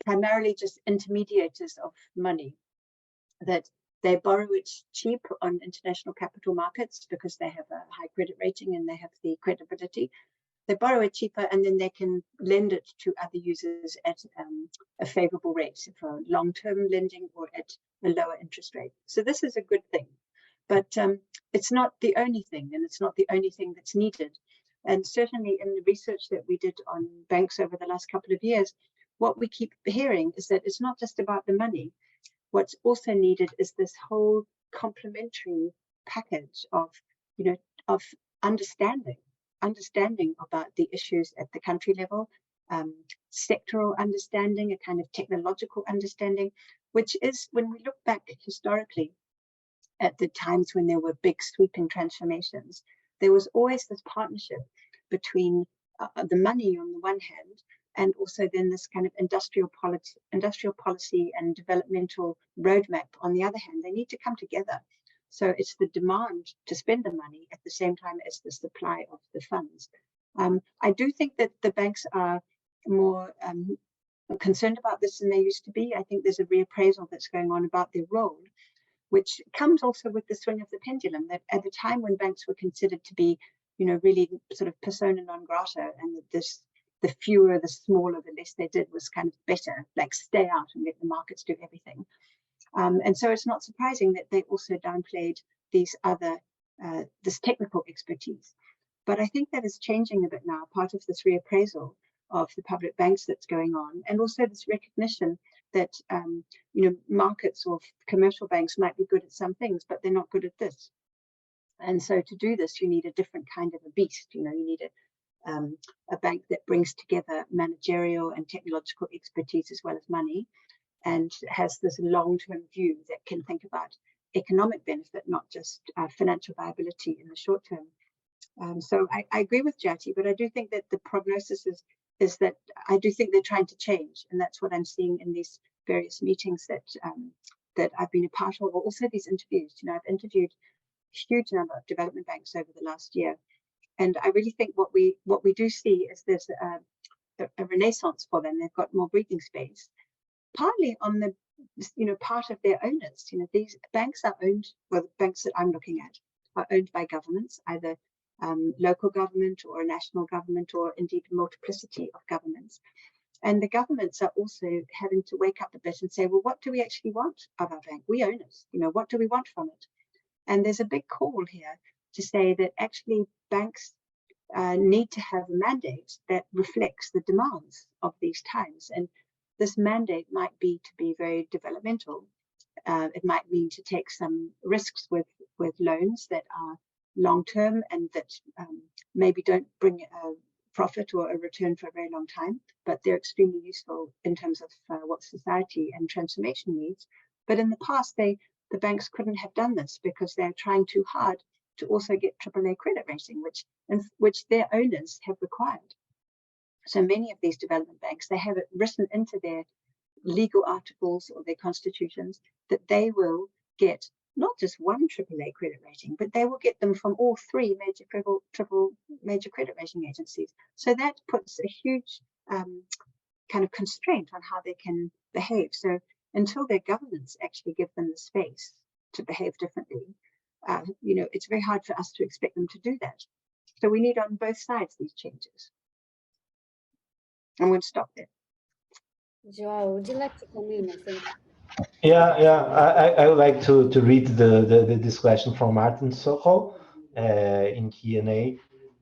primarily just intermediators of money, that they borrow it cheap on international capital markets because they have a high credit rating and they have the credibility. They borrow it cheaper and then they can lend it to other users at a favorable rate for long-term lending or at a lower interest rate. So this is a good thing. But it's not the only thing, and it's not the only thing that's needed. And certainly in the research that we did on banks over the last couple of years, what we keep hearing is that it's not just about the money. What's also needed is this whole complementary package of, of understanding about the issues at the country level, sectoral understanding, a kind of technological understanding, which is, when we look back historically at the times when there were big sweeping transformations, there was always this partnership between the money on the one hand, and also then this kind of industrial policy and developmental roadmap on the other hand. They need to come together. So it's the demand to spend the money at the same time as the supply of the funds. I do think that the banks are more concerned about this than they used to be. I think there's a reappraisal that's going on about their role, which comes also with the swing of the pendulum, that at the time when banks were considered to be, really sort of persona non grata, and the fewer, the smaller, the less they did was kind of better, like stay out and let the markets do everything. And so it's not surprising that they also downplayed these other, this technical expertise. But I think that is changing a bit now, part of this reappraisal of the public banks that's going on, and also this recognition that markets or commercial banks might be good at some things, but they're not good at this. And so to do this, you need a different kind of a beast. You need a bank that brings together managerial and technological expertise as well as money, and has this long-term view that can think about economic benefit, not just financial viability in the short term. So I agree with Jati, but I do think that the prognosis is that I do think they're trying to change, and that's what I'm seeing in these various meetings that I've been a part of, or also these interviews. I've interviewed a huge number of development banks over the last year, and I really think what we do see is there's a renaissance for them. They've got more breathing space, partly on the part of their owners. These banks are owned, well, the banks that I'm looking at are owned by governments, either local government or a national government, or indeed a multiplicity of governments. And the governments are also having to wake up a bit and say, well, what do we actually want of our bank? We own it. What do we want from it? And there's a big call here to say that actually banks need to have a mandate that reflects the demands of these times. And this mandate might be to be very developmental. It might mean to take some risks with loans that are long-term and that maybe don't bring a profit or a return for a very long time, but they're extremely useful in terms of what society and transformation needs. But in the past, the banks couldn't have done this because they're trying too hard to also get AAA credit rating, which their owners have required. So many of these development banks, they have it written into their legal articles or their constitutions that they will get not just one AAA credit rating, but they will get them from all three major credit rating agencies. So that puts a huge kind of constraint on how they can behave. So until their governments actually give them the space to behave differently, it's very hard for us to expect them to do that. So we need on both sides these changes. I'm going to stop there. Joao, would you like to come in? I think. Yeah. I would like to read this question from Martin Soho in Q&A,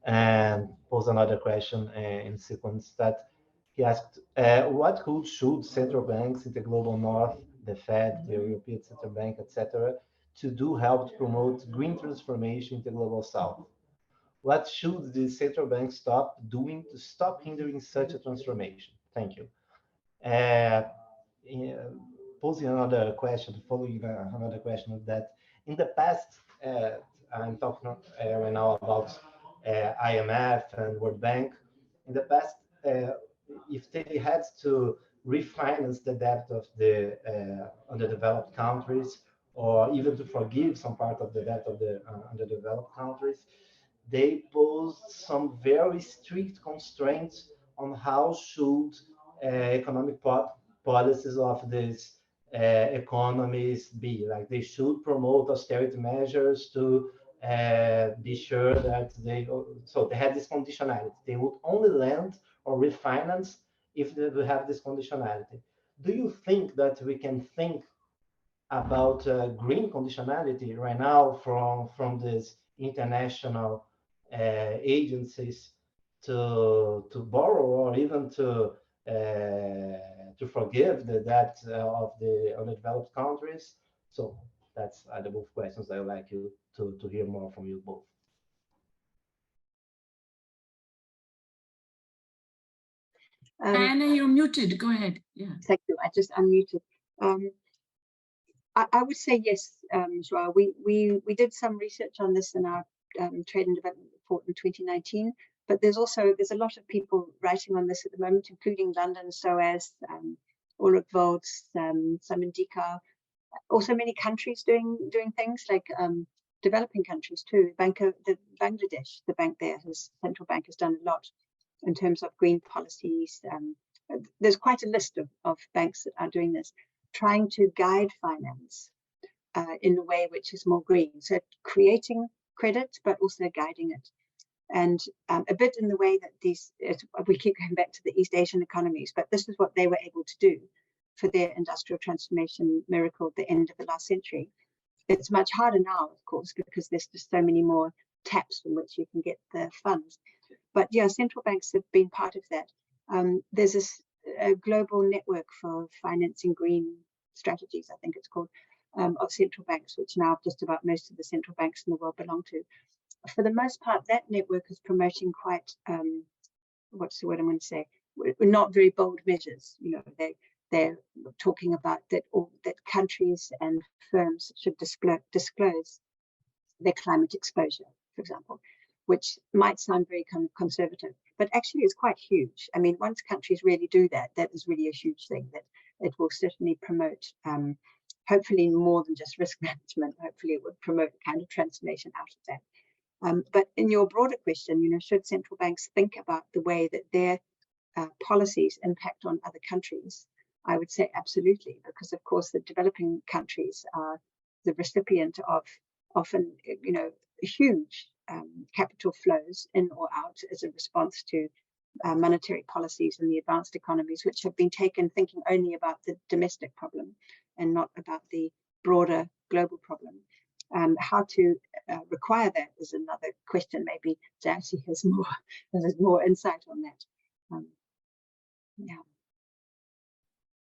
and pose another question in sequence. That he asked, what role should central banks in the global north, the Fed, the European Central Bank, etc., to do help to promote green transformation in the global south? What should the central bank stop doing to stop hindering such a transformation? Thank you. Posing another question, following another question of that. In the past, I'm talking right now about IMF and World Bank. In the past, if they had to refinance the debt of the underdeveloped countries, or even to forgive some part of the debt of the underdeveloped countries, they posed some very strict constraints on how should economic policies of these economies be. Like, they should promote austerity measures to be sure that so they had this conditionality. They would only lend or refinance if they would have this conditionality. Do you think that we can think about green conditionality right now from these international agencies to borrow, or even to forgive the debt of the underdeveloped countries? So That's the both questions I would like you to hear more from you both. Diana, you're muted. Go ahead. Yeah. Thank you. I just unmuted. I would say yes, Joao. We did some research on this in our Trade and Development report in 2019, but there's a lot of people writing on this at the moment, including London, SOAS, Ulrich Volz, some in DECAR, also many countries doing things like developing countries too. Bangladesh, the bank there, his central bank has done a lot in terms of green policies. There's quite a list of banks that are doing this, trying to guide finance in a way which is more green. So creating credit, but also guiding it. And a bit in the way that we keep going back to the East Asian economies, but this is what they were able to do for their industrial transformation miracle at the end of the last century. It's much harder now, of course, because there's just so many more taps from which you can get the funds. But yeah, central banks have been part of that. There's a global network for financing green strategies, I think it's called, of central banks, which now just about most of the central banks in the world belong to. For the most part, that network is promoting quite, what's the word I'm going to say, not very bold measures. You know, they're talking about that countries and firms should disclose their climate exposure, for example, which might sound very kind of conservative, but actually is quite huge. I mean, once countries really do that, that is really a huge thing that it will certainly promote, hopefully more than just risk management. Hopefully it would promote kind of transformation out of that. But in your broader question, you know, should central banks think about the way that their policies impact on other countries? I would say absolutely, because of course the developing countries are the recipient of often, you know, huge capital flows in or out as a response to monetary policies in the advanced economies, which have been taken thinking only about the domestic problem and not about the broader global problem. How to require that is another question. Maybe Darcy has more insight on that. Yeah.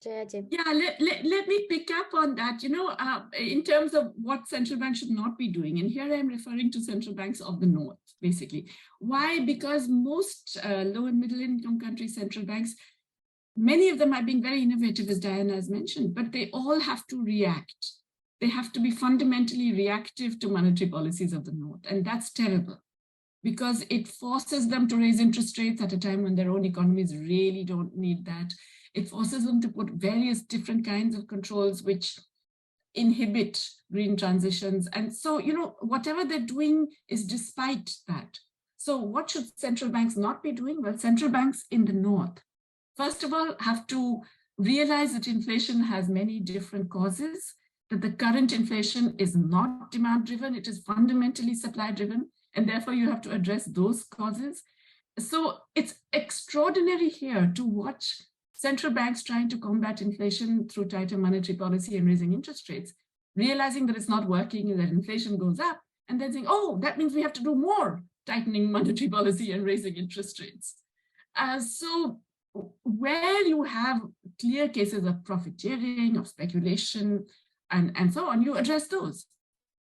Yeah, let me pick up on that, you know, in terms of what central banks should not be doing. And here I'm referring to central banks of the North, basically. Why? Because most low and middle income countries' central banks, many of them are being very innovative, as Diana has mentioned, but they all have to react. They have to be fundamentally reactive to monetary policies of the North. And that's terrible, because it forces them to raise interest rates at a time when their own economies really don't need that. It forces them to put various different kinds of controls which inhibit green transitions. And so, you know, whatever they're doing is despite that. So what should central banks not be doing? Well, central banks in the North, first of all, have to realize that inflation has many different causes, that the current inflation is not demand-driven, it is fundamentally supply-driven, and therefore you have to address those causes. So it's extraordinary here to watch central banks trying to combat inflation through tighter monetary policy and raising interest rates, realizing that it's not working and that inflation goes up, and then saying, oh, that means we have to do more tightening monetary policy and raising interest rates. So where you have clear cases of profiteering, of speculation, and so on, you address those.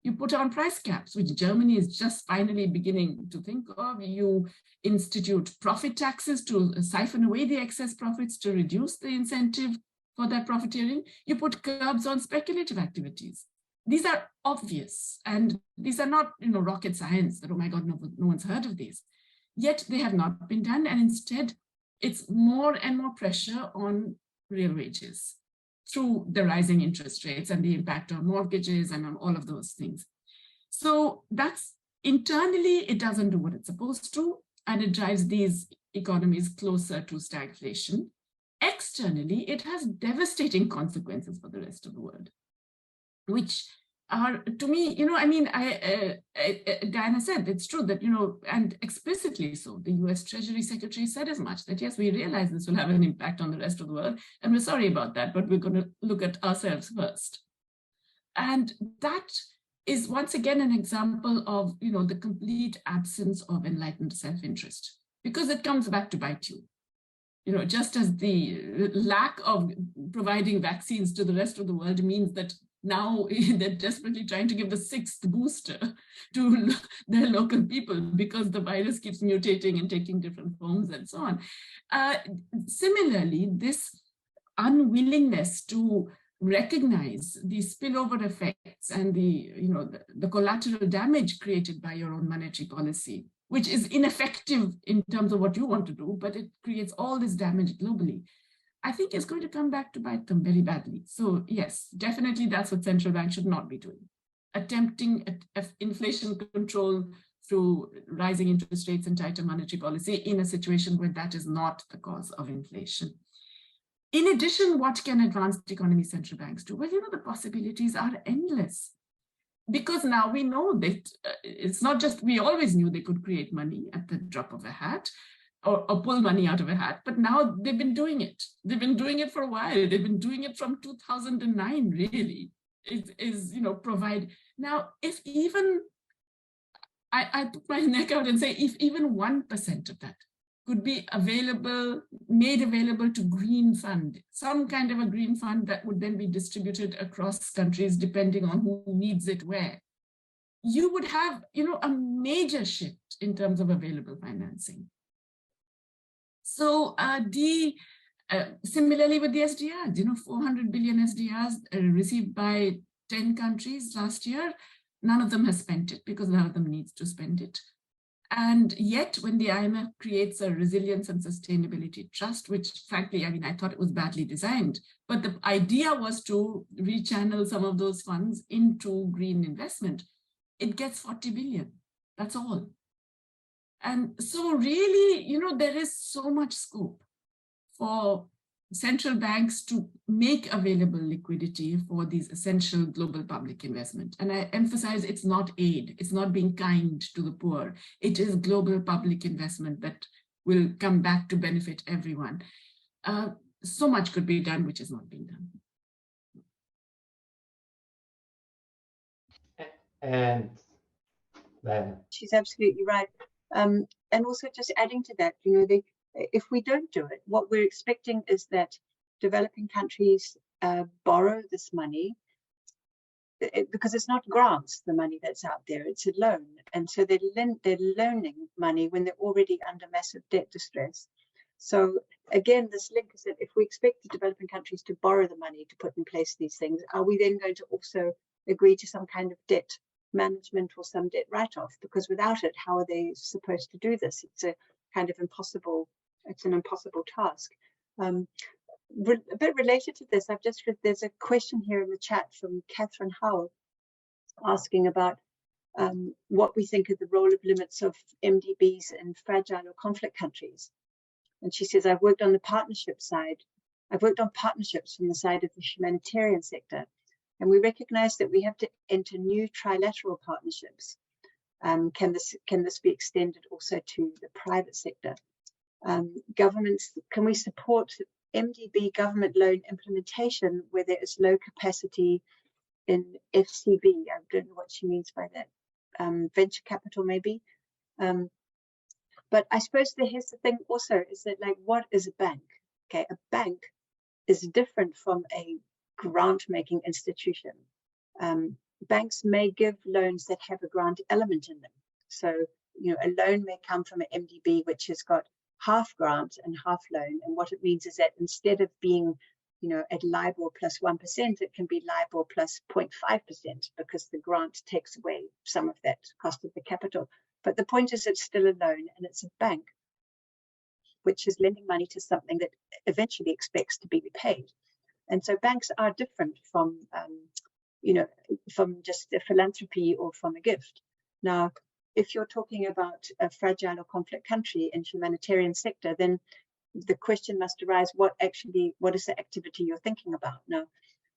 You put on price caps, which Germany is just finally beginning to think of. You institute profit taxes to siphon away the excess profits to reduce the incentive for that profiteering. You put curbs on speculative activities. These are obvious, and these are not, you know, rocket science that, oh my God, no one's heard of these. Yet they have not been done, and instead it's more and more pressure on real wages through the rising interest rates and the impact on mortgages and on all of those things. So that's internally, it doesn't do what it's supposed to, and it drives these economies closer to stagflation. Externally, it has devastating consequences for the rest of the world, which are, to me, you know, I mean, Diana said it's true that, you know, and explicitly so, the US Treasury Secretary said as much, that yes, we realize this will have an impact on the rest of the world, and we're sorry about that, but we're going to look at ourselves first. And that is once again an example of, you know, the complete absence of enlightened self-interest, because it comes back to bite you. You know, just as the lack of providing vaccines to the rest of the world means that Now they're desperately trying to give the 6th booster to their local people because the virus keeps mutating and taking different forms and so on. Similarly, this unwillingness to recognize the spillover effects and the collateral damage created by your own monetary policy, which is ineffective in terms of what you want to do, but it creates all this damage globally, I think is going to come back to bite them very badly. So yes, definitely that's what central banks should not be doing. Attempting inflation control through rising interest rates and tighter monetary policy in a situation where that is not the cause of inflation. In addition, what can advanced economy central banks do? Well, the possibilities are endless. Because now we know that it's not just, we always knew they could create money at the drop of a hat or pull money out of a hat, but now they've been doing it. They've been doing it for a while. They've been doing it from 2009, really. It is, provide. Now, if even, I put my neck out and say, if even 1% of that could be made available to green fund, some kind of a green fund that would then be distributed across countries depending on who needs it where, you would have, a major shift in terms of available financing. So similarly with the SDRs, 400 billion SDRs received by 10 countries last year. None of them has spent it because none of them needs to spend it. And yet when the IMF creates a resilience and sustainability trust, which frankly, I thought it was badly designed, but the idea was to rechannel some of those funds into green investment. It gets 40 billion, that's all. And so really, there is so much scope for central banks to make available liquidity for these essential global public investment. And I emphasize it's not aid, it's not being kind to the poor. It is global public investment that will come back to benefit everyone. So much could be done, which is not being done. And then she's absolutely right. And also just adding to that, if we don't do it, what we're expecting is that developing countries borrow this money because it's not grants, the money that's out there, it's a loan. And so they're loaning money when they're already under massive debt distress. So again, this link is that if we expect the developing countries to borrow the money to put in place these things, are we then going to also agree to some kind of debt management or some debt write-off? Because without it, how are they supposed to do this? It's a kind of impossible, it's an impossible task. A bit related to this, I've just read, there's a question here in the chat from Catherine Howell asking about what we think of the role of limits of MDBs in fragile or conflict countries. And she says, I've worked on the partnership side. I've worked on partnerships from the side of the humanitarian sector. And we recognize that we have to enter new trilateral partnerships. Can this be extended also to the private sector? Governments, can we support MDB government loan implementation where there is low capacity in FCB? I don't know what she means by that. Venture capital maybe. But I suppose here's the thing also is that, like, what is a bank? Okay, a bank is different from a grant-making institution. Banks may give loans that have a grant element in them. So, a loan may come from an MDB which has got half grant and half loan. And what it means is that instead of being, at LIBOR plus 1%, it can be LIBOR plus 0.5% because the grant takes away some of that cost of the capital. But the point is it's still a loan and it's a bank which is lending money to something that eventually expects to be repaid. And so banks are different from, from just a philanthropy or from a gift. Now, if you're talking about a fragile or conflict country and humanitarian sector, then the question must arise, what is the activity you're thinking about? Now,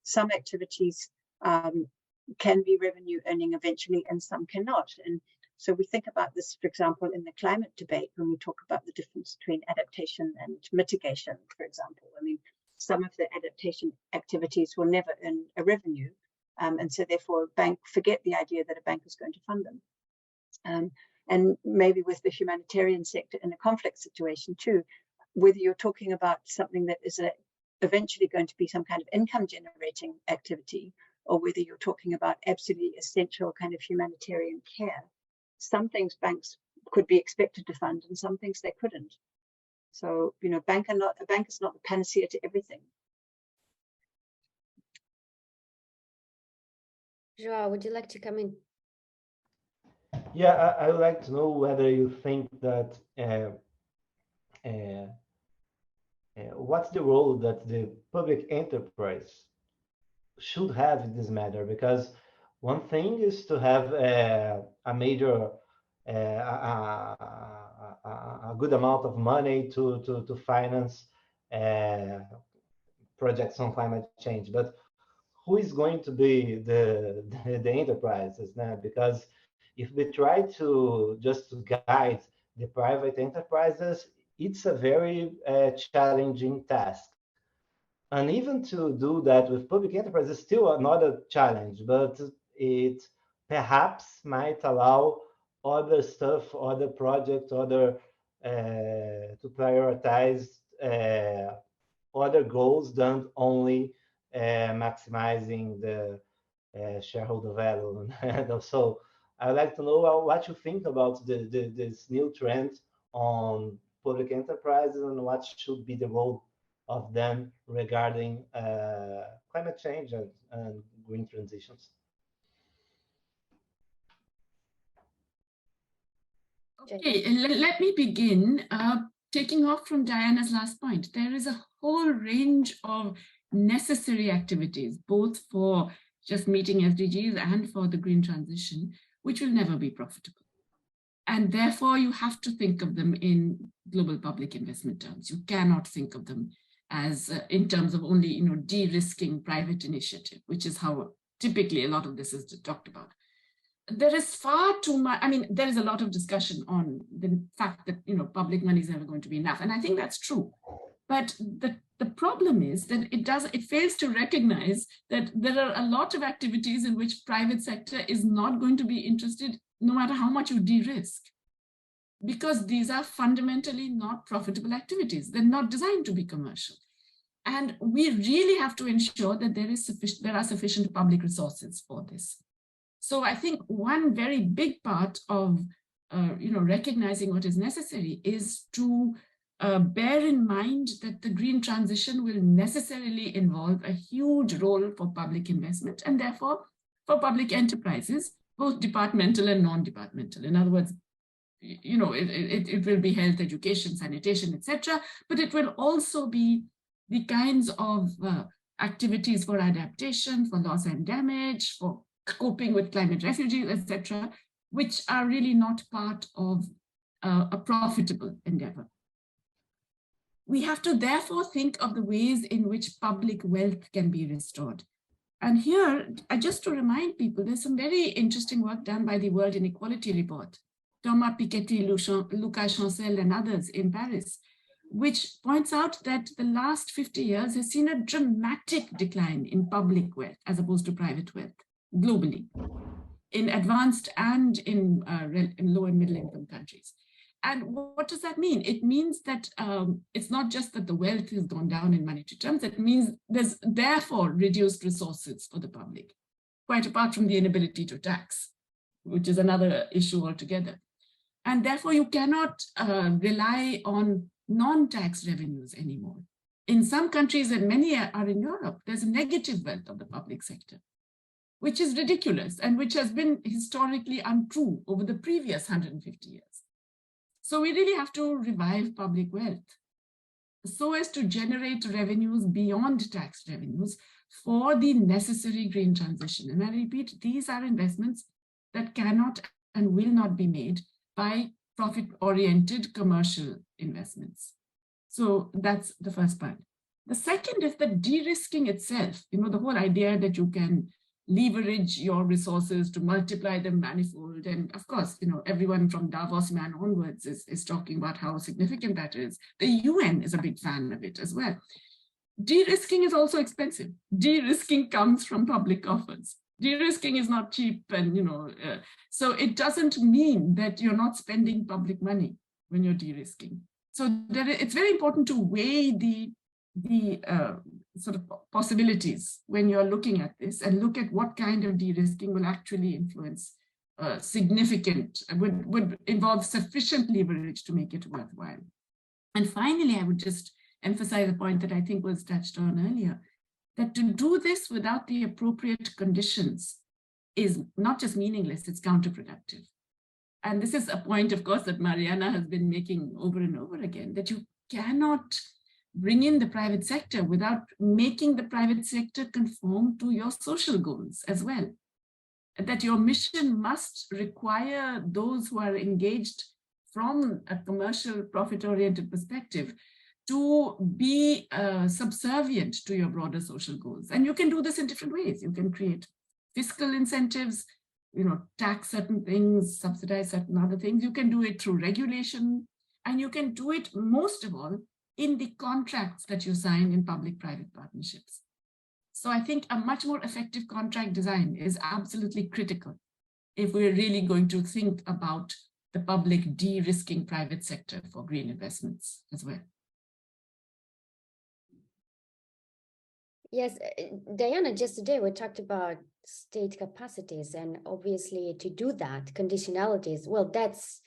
some activities can be revenue earning eventually and some cannot. And so we think about this, for example, in the climate debate, when we talk about the difference between adaptation and mitigation, for example. I mean, some of the adaptation activities will never earn a revenue. And so therefore, forget the idea that a bank is going to fund them. And maybe with the humanitarian sector in a conflict situation too, whether you're talking about something that is eventually going to be some kind of income generating activity, or whether you're talking about absolutely essential kind of humanitarian care. Some things banks could be expected to fund and some things they couldn't. So, you know, a bank is not the panacea to everything. Joao, would you like to come in? Yeah, I would like to know whether you think that what's the role that the public enterprise should have in this matter? Because one thing is to have a major, a good amount of money to finance projects on climate change, but who is going to be the enterprises now? Because if we try to just guide the private enterprises, it's a very challenging task. And even to do that with public enterprise is still another challenge, but it perhaps might allow other stuff, other projects, other to prioritize other goals than only maximizing the shareholder value. And so I'd like to know what you think about this new trend on public enterprises and what should be the role of them regarding climate change and green transitions. Okay, let me begin. Taking off from Diana's last point, there is a whole range of necessary activities, both for just meeting SDGs and for the green transition, which will never be profitable. And therefore, you have to think of them in global public investment terms. You cannot think of them as in terms of only, you know, de-risking private initiative, which is how typically a lot of this is talked about. There is far too much, I mean, there is a lot of discussion on the fact that, you know, public money is never going to be enough. And I think that's true. But the problem is that it fails to recognize that there are a lot of activities in which private sector is not going to be interested no matter how much you de-risk. Because these are fundamentally not profitable activities. They're not designed to be commercial. And we really have to ensure that there are sufficient public resources for this. So I think one very big part of recognizing what is necessary is to bear in mind that the green transition will necessarily involve a huge role for public investment and therefore for public enterprises, both departmental and non-departmental. In other words, you know, it will be health, education, sanitation, etc. But it will also be the kinds of activities for adaptation, for loss and damage, for coping with climate refugees, etc., which are really not part of a profitable endeavor. We have to therefore think of the ways in which public wealth can be restored. And here, just to remind people, there's some very interesting work done by the World Inequality Report, Thomas Piketty, Lucas Chancel, and others in Paris, which points out that the last 50 years has seen a dramatic decline in public wealth as opposed to private wealth globally, in advanced and in low and middle income countries. And what does that mean? It means that it's not just that the wealth has gone down in monetary terms, it means there's therefore reduced resources for the public, quite apart from the inability to tax, which is another issue altogether. And therefore you cannot rely on non-tax revenues anymore. In some countries, and many are in Europe, there's a negative wealth of the public sector, which is ridiculous and which has been historically untrue over the previous 150 years. So we really have to revive public wealth so as to generate revenues beyond tax revenues for the necessary green transition. And I repeat, these are investments that cannot and will not be made by profit-oriented commercial investments. So that's the first part. The second is that de-risking itself, you know, the whole idea that you can leverage your resources to multiply them manifold. And of course, you know, everyone from Davos man onwards is talking about how significant that is. The UN is a big fan of it as well. De-risking is also expensive. De-risking comes from public coffers. De-risking is not cheap, and you know, so it doesn't mean that you're not spending public money when you're de-risking. So it's very important to weigh the sort of possibilities when you're looking at this, and look at what kind of de-risking will actually influence significant, would involve sufficient leverage to make it worthwhile. And finally, I would just emphasize a point that I think was touched on earlier, that to do this without the appropriate conditions is not just meaningless, it's counterproductive. And this is a point, of course, that Mariana has been making over and over again, that you cannot bring in the private sector without making the private sector conform to your social goals as well. That your mission must require those who are engaged from a commercial profit-oriented perspective to be subservient to your broader social goals. And you can do this in different ways. You can create fiscal incentives, tax certain things, subsidize certain other things. You can do it through regulation, and you can do it most of all in the contracts that you sign in public-private partnerships. So I think a much more effective contract design is absolutely critical if we're really going to think about the public de-risking private sector for green investments as well. Yes, Diana, just today we talked about state capacities, and obviously to do that, conditionalities, well, that's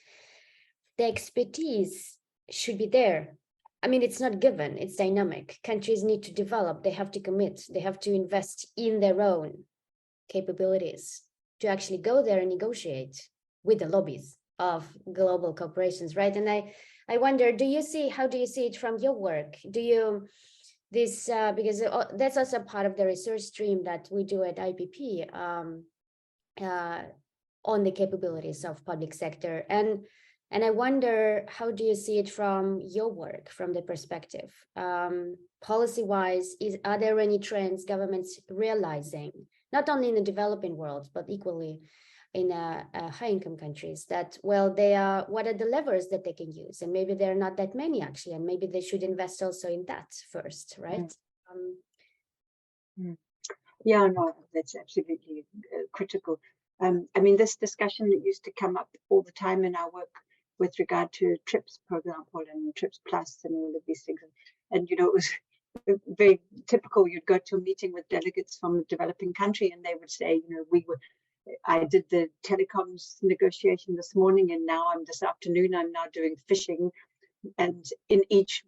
the expertise should be there. I mean, it's not given, it's dynamic. Countries need to develop, they have to commit, they have to invest in their own capabilities to actually go there and negotiate with the lobbies of global corporations, right? And I wonder, how do you see it from your work? Do you, because that's also part of the research stream that we do at IPP on the capabilities of public sector. And I wonder, how do you see it from your work, from the perspective? Policy-wise, are there any trends governments realizing, not only in the developing world, but equally in high-income countries, that, well, what are the levers that they can use? And maybe there are not that many, actually, and maybe they should invest also in that first, right? Yeah, no, that's absolutely critical. I mean, this discussion that used to come up all the time in our work with regard to TRIPS, for example, and TRIPS Plus and all of these things. And, it was very typical. You'd go to a meeting with delegates from a developing country and they would say, I did the telecoms negotiation this morning, and now this afternoon, I'm now doing fishing. And in each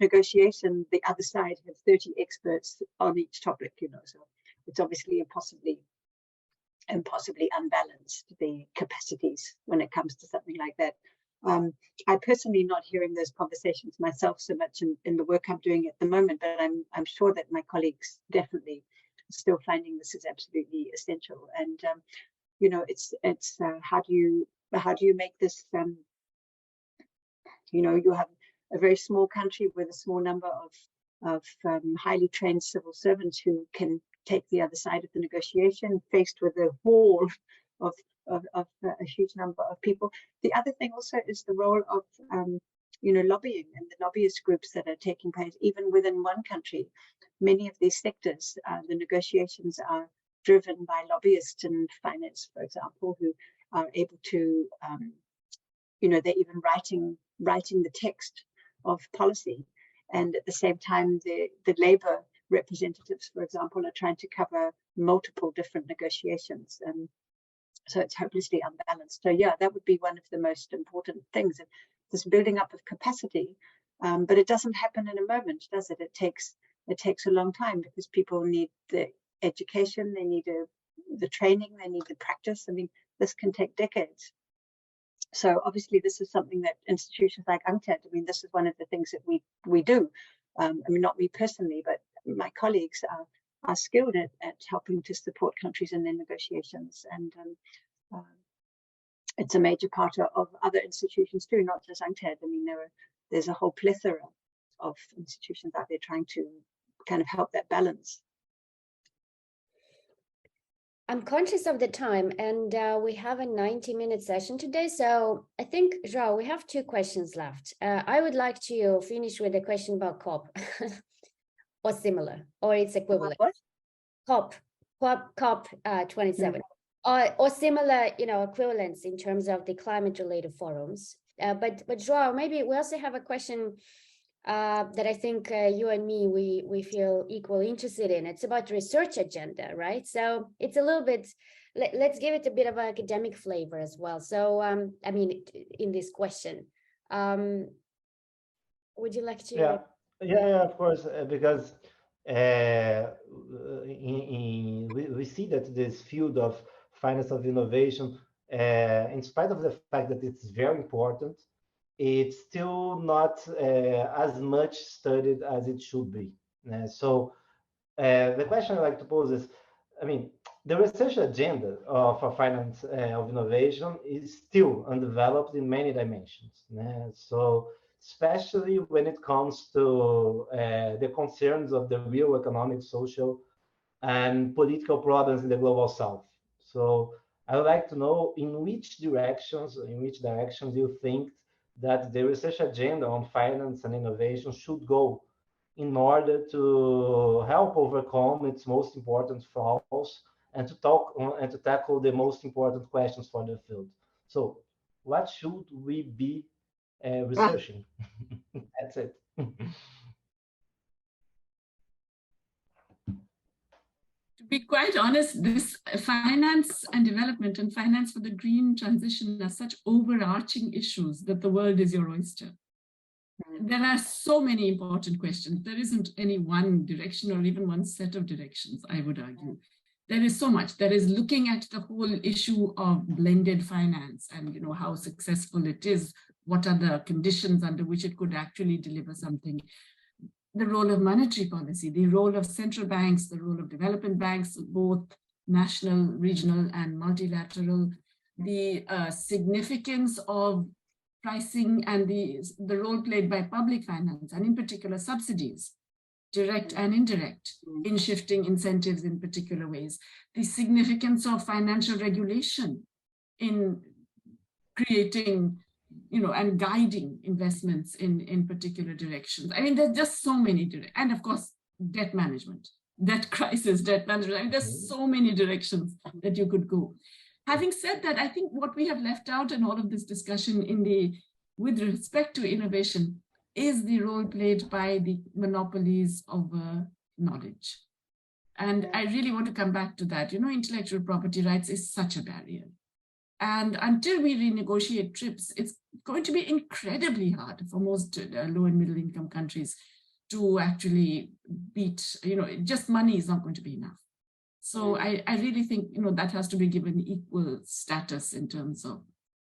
negotiation, the other side had 30 experts on each topic, so it's obviously impossibly unbalanced, the capacities when it comes to something like that. I personally not hearing those conversations myself so much in the work I'm doing at the moment, but I'm sure that my colleagues definitely are still finding this is absolutely essential. And it's how do you make this? You have a very small country with a small number of highly trained civil servants who can take the other side of the negotiation, faced with a wall of a huge number of people. The other thing also is the role of lobbying and the lobbyist groups that are taking place even within one country. Many of these sectors, the negotiations are driven by lobbyists in finance, for example, who are able to, they're even writing the text of policy, and at the same time, the labor representatives, for example, are trying to cover multiple different negotiations, and so it's hopelessly unbalanced. So yeah, that would be one of the most important things, this building up of capacity. But it doesn't happen in a moment, does it? It takes a long time, because people need the education, they need the training, they need the practice. I mean, this can take decades. So obviously, this is something that institutions like UNCTAD, I mean, this is one of the things that we do. I mean, not me personally, but my colleagues are skilled at helping to support countries in their negotiations. And it's a major part of other institutions too, not just UNCTAD. I mean, there's a whole plethora of institutions out there trying to kind of help that balance. I'm conscious of the time, and we have a 90-minute session today. So I think, João, we have 2 questions left. I would like to finish with a question about COP or similar, or its equivalent. What? COP 27, or similar, equivalents in terms of the climate-related forums. But João, maybe we also have a question that I think you and me, we feel equally interested in. It's about research agenda, right? So it's a little bit, let's give it a bit of academic flavor as well. So, I mean, in this question, would you like to? Yeah, of course, because we see that this field of finance of innovation, in spite of the fact that it's very important, it's still not as much studied as it should be. So the question I like to pose is, I mean, the research agenda for finance of innovation is still undeveloped in many dimensions. So especially when it comes to the concerns of the real economic, social, and political problems in the global south. So I would like to know in which directions you think that the research agenda on finance and innovation should go in order to help overcome its most important flaws and to tackle the most important questions for the field. So what should we be researching? That's it. To be quite honest, this finance and development and finance for the green transition are such overarching issues that the world is your oyster. There are so many important questions. There isn't any one direction or even one set of directions, I would argue. There is so much. There is looking at the whole issue of blended finance and how successful it is, what are the conditions under which it could actually deliver something. The role of monetary policy, the role of central banks, the role of development banks, both national, regional, and multilateral, the significance of pricing and the role played by public finance, and in particular subsidies, direct and indirect, in shifting incentives in particular ways, the significance of financial regulation in creating and guiding investments in particular directions. I mean, there's just so many, and of course, debt management, debt crisis, debt management. I mean, there's so many directions that you could go. Having said that, I think what we have left out in all of this discussion with respect to innovation is the role played by the monopolies of knowledge. And I really want to come back to that. Intellectual property rights is such a barrier. And until we renegotiate TRIPS, it's going to be incredibly hard for most low and middle income countries to actually beat, just money is not going to be enough. So I really think, that has to be given equal status in terms of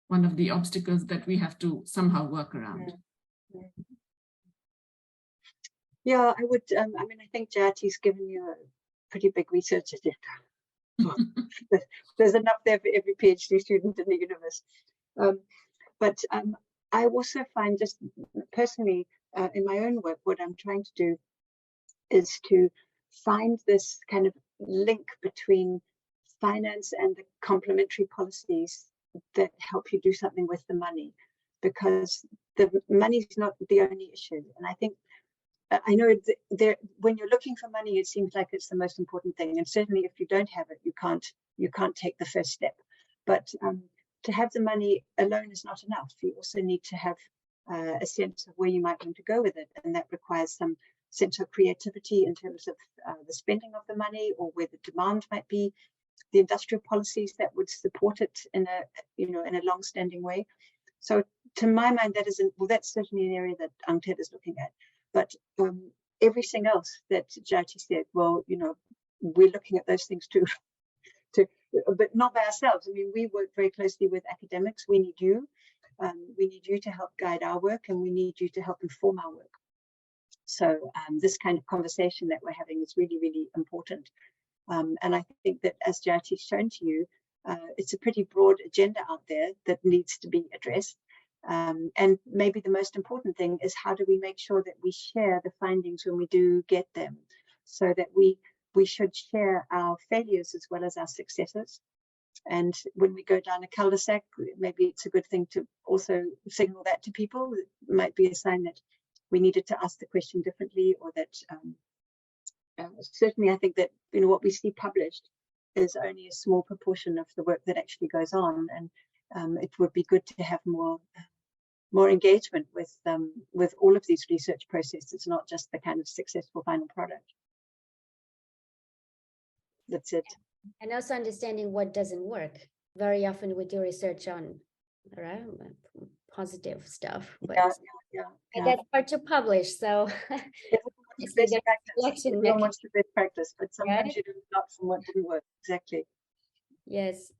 one of the obstacles that we have to somehow work around. Yeah, I would, I think Jayati's given you a pretty big research agenda. There's enough there for every PhD student in the universe. But I also find, just personally, in my own work, what I'm trying to do is to find this kind of link between finance and the complementary policies that help you do something with the money, because the money is not the only issue. And I think, I know when you're looking for money, it seems like it's the most important thing. And certainly if you don't have it, you can't take the first step. But to have the money alone is not enough. You also need to have a sense of where you might want to go with it. And that requires some sense of creativity in terms of the spending of the money, or where the demand might be, the industrial policies that would support it in a long-standing way. So to my mind, that's certainly an area that UNCTAD is looking at. But everything else that Jayati said, well, we're looking at those things too, but not by ourselves. I mean, we work very closely with academics. We need you. We need you to help guide our work, and we need you to help inform our work. So this kind of conversation that we're having is really, really important. And I think that, as Jayati's shown to you, it's a pretty broad agenda out there that needs to be addressed. And maybe the most important thing is, how do we make sure that we share the findings when we do get them, so that we should share our failures as well as our successes. And when we go down a cul-de-sac, maybe it's a good thing to also signal that to people. It might be a sign that we needed to ask the question differently, or that certainly I think that what we see published is only a small proportion of the work that actually goes on. And it would be good to have more more engagement with all of these research processes, not just the kind of successful final product. That's it. And also understanding what doesn't work. Very often we do research on positive stuff, but and that's hard to publish. So everyone wants the best practice, but sometimes you do not from what didn't work. Exactly. Yes.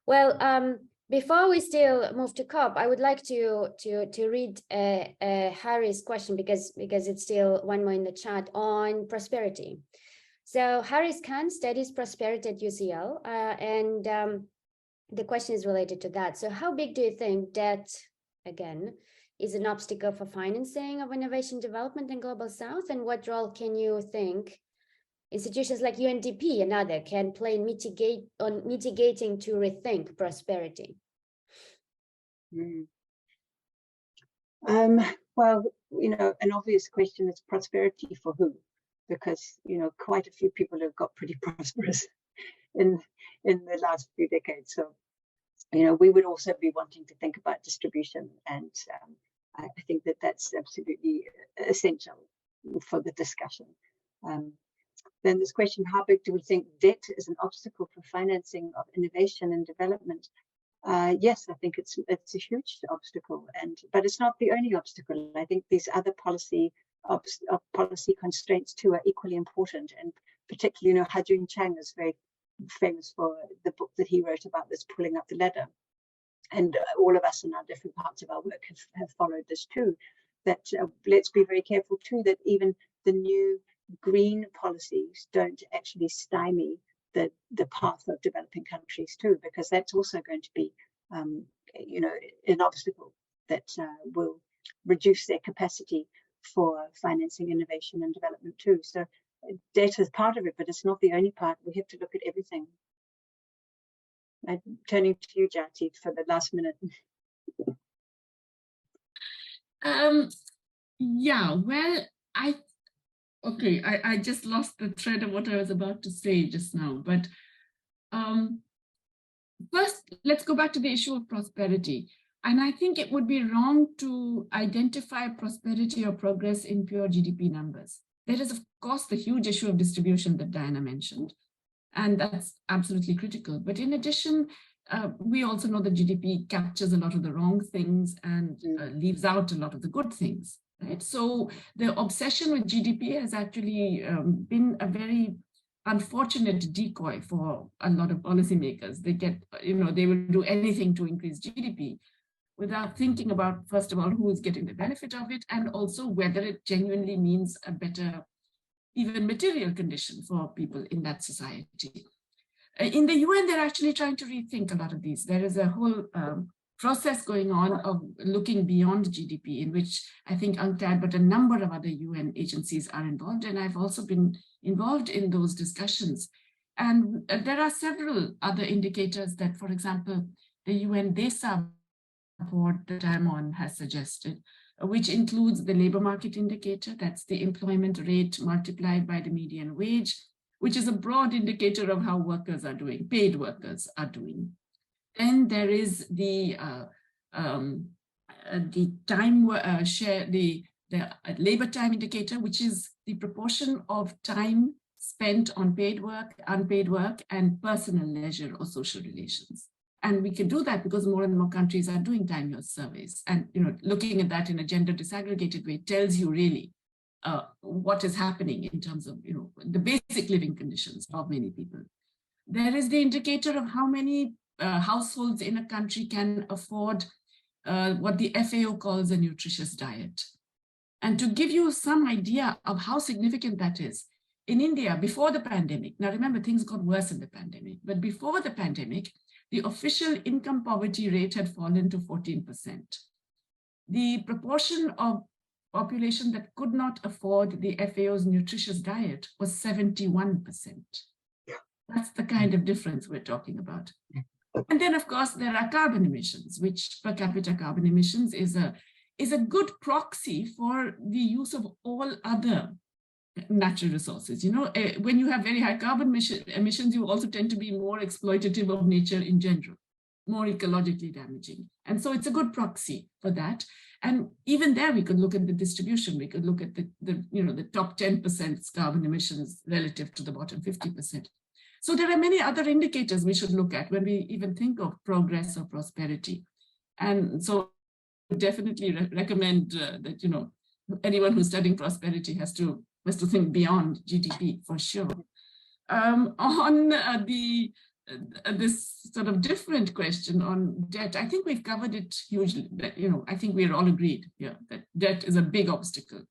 Well, before we still move to COP, I would like to read Harry's question because it's still one more in the chat on prosperity. So Harry's Khan studies prosperity at UCL, and the question is related to that. So how big do you think debt, again, is an obstacle for financing of innovation development in Global South? And what role can you think institutions like UNDP and other can play in mitigating to rethink prosperity? Well, an obvious question is prosperity for who? Because, quite a few people have got pretty prosperous in the last few decades. So, we would also be wanting to think about distribution. And I think that that's absolutely essential for the discussion. Then this question, how big do we think debt is an obstacle for financing of innovation and development? Yes, I think it's a huge obstacle, but it's not the only obstacle. I think these other policy constraints too are equally important, and particularly, Ha-Joon Chang is very famous for the book that he wrote about this, Pulling Up the Ladder, and all of us in our different parts of our work have followed this too. That let's be very careful too that even the new green policies don't actually stymie the path of developing countries too, because that's also going to be, an obstacle that will reduce their capacity for financing innovation and development too. So debt is part of it, but it's not the only part. We have to look at everything. I'm turning to you, Jati, for the last minute. Yeah, well, I just lost the thread of what I was about to say just now. But first, let's go back to the issue of prosperity. And I think it would be wrong to identify prosperity or progress in pure GDP numbers. There is, of course, the huge issue of distribution that Diana mentioned, and that's absolutely critical. But in addition, we also know that GDP captures a lot of the wrong things and leaves out a lot of the good things. Right? So the obsession with GDP has actually been a very unfortunate decoy for a lot of policymakers. They get, they will do anything to increase GDP without thinking about, first of all, who is getting the benefit of it, and also whether it genuinely means a better, even material condition for people in that society. In the UN, they're actually trying to rethink a lot of these. There is a whole process going on of looking beyond GDP, in which I think UNCTAD, but a number of other UN agencies are involved. And I've also been involved in those discussions. And there are several other indicators that, for example, the UN DESA report that I'm on has suggested, which includes the labor market indicator, that's the employment rate multiplied by the median wage, which is a broad indicator of how workers are doing, paid workers are doing. Then there is the time share, the labor time indicator, which is the proportion of time spent on paid work, unpaid work, and personal leisure or social relations. And we can do that because more and more countries are doing time use surveys. And looking at that in a gender disaggregated way tells you really what is happening in terms of the basic living conditions of many people. There is the indicator of how many households in a country can afford what the FAO calls a nutritious diet. And to give you some idea of how significant that is, in India, before the pandemic, now remember, things got worse in the pandemic, but before the pandemic, the official income poverty rate had fallen to 14%. The proportion of population that could not afford the FAO's nutritious diet was 71%. That's the kind of difference we're talking about. And then, of course, there are carbon emissions, which per capita carbon emissions is a good proxy for the use of all other natural resources. When you have very high carbon emissions, you also tend to be more exploitative of nature in general. more ecologically damaging. And so it's a good proxy for that. And even there, we could look at the distribution. We could look at the top 10% carbon emissions relative to the bottom 50%. So there are many other indicators we should look at when we even think of progress or prosperity. And so I definitely recommend that, anyone who's studying prosperity has to think beyond GDP for sure. On this sort of different question on debt, I think we've covered it hugely. That, I think we're all agreed here that debt is a big obstacle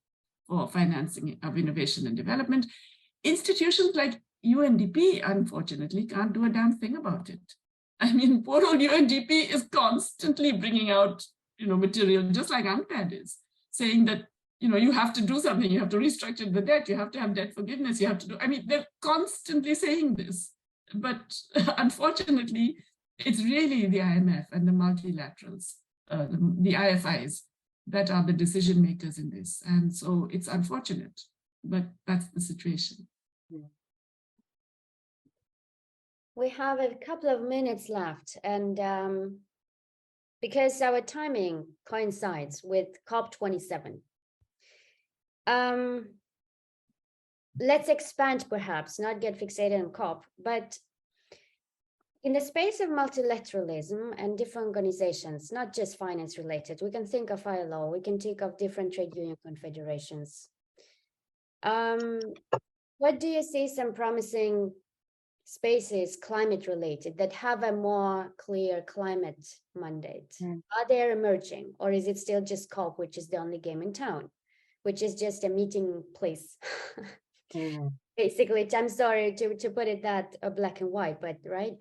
for financing of innovation and development. Institutions like UNDP, unfortunately, can't do a damn thing about it. I mean, poor old UNDP is constantly bringing out, material, just like UNCTAD is, saying that, you have to do something, you have to restructure the debt, you have to have debt forgiveness, you have to do, they're constantly saying this. But unfortunately, it's really the IMF and the multilaterals, the IFIs, that are the decision makers in this. And so it's unfortunate, but that's the situation. We have a couple of minutes left, and because our timing coincides with COP27, let's expand, perhaps, not get fixated on COP, but in the space of multilateralism and different organizations, not just finance related, we can think of ILO, we can think of different trade union confederations. What do you see some promising spaces climate related that have a more clear climate mandate? Are they emerging, or is it still just COP, which is the only game in town, which is just a meeting place? Basically, I'm sorry to put it that black and white, but right,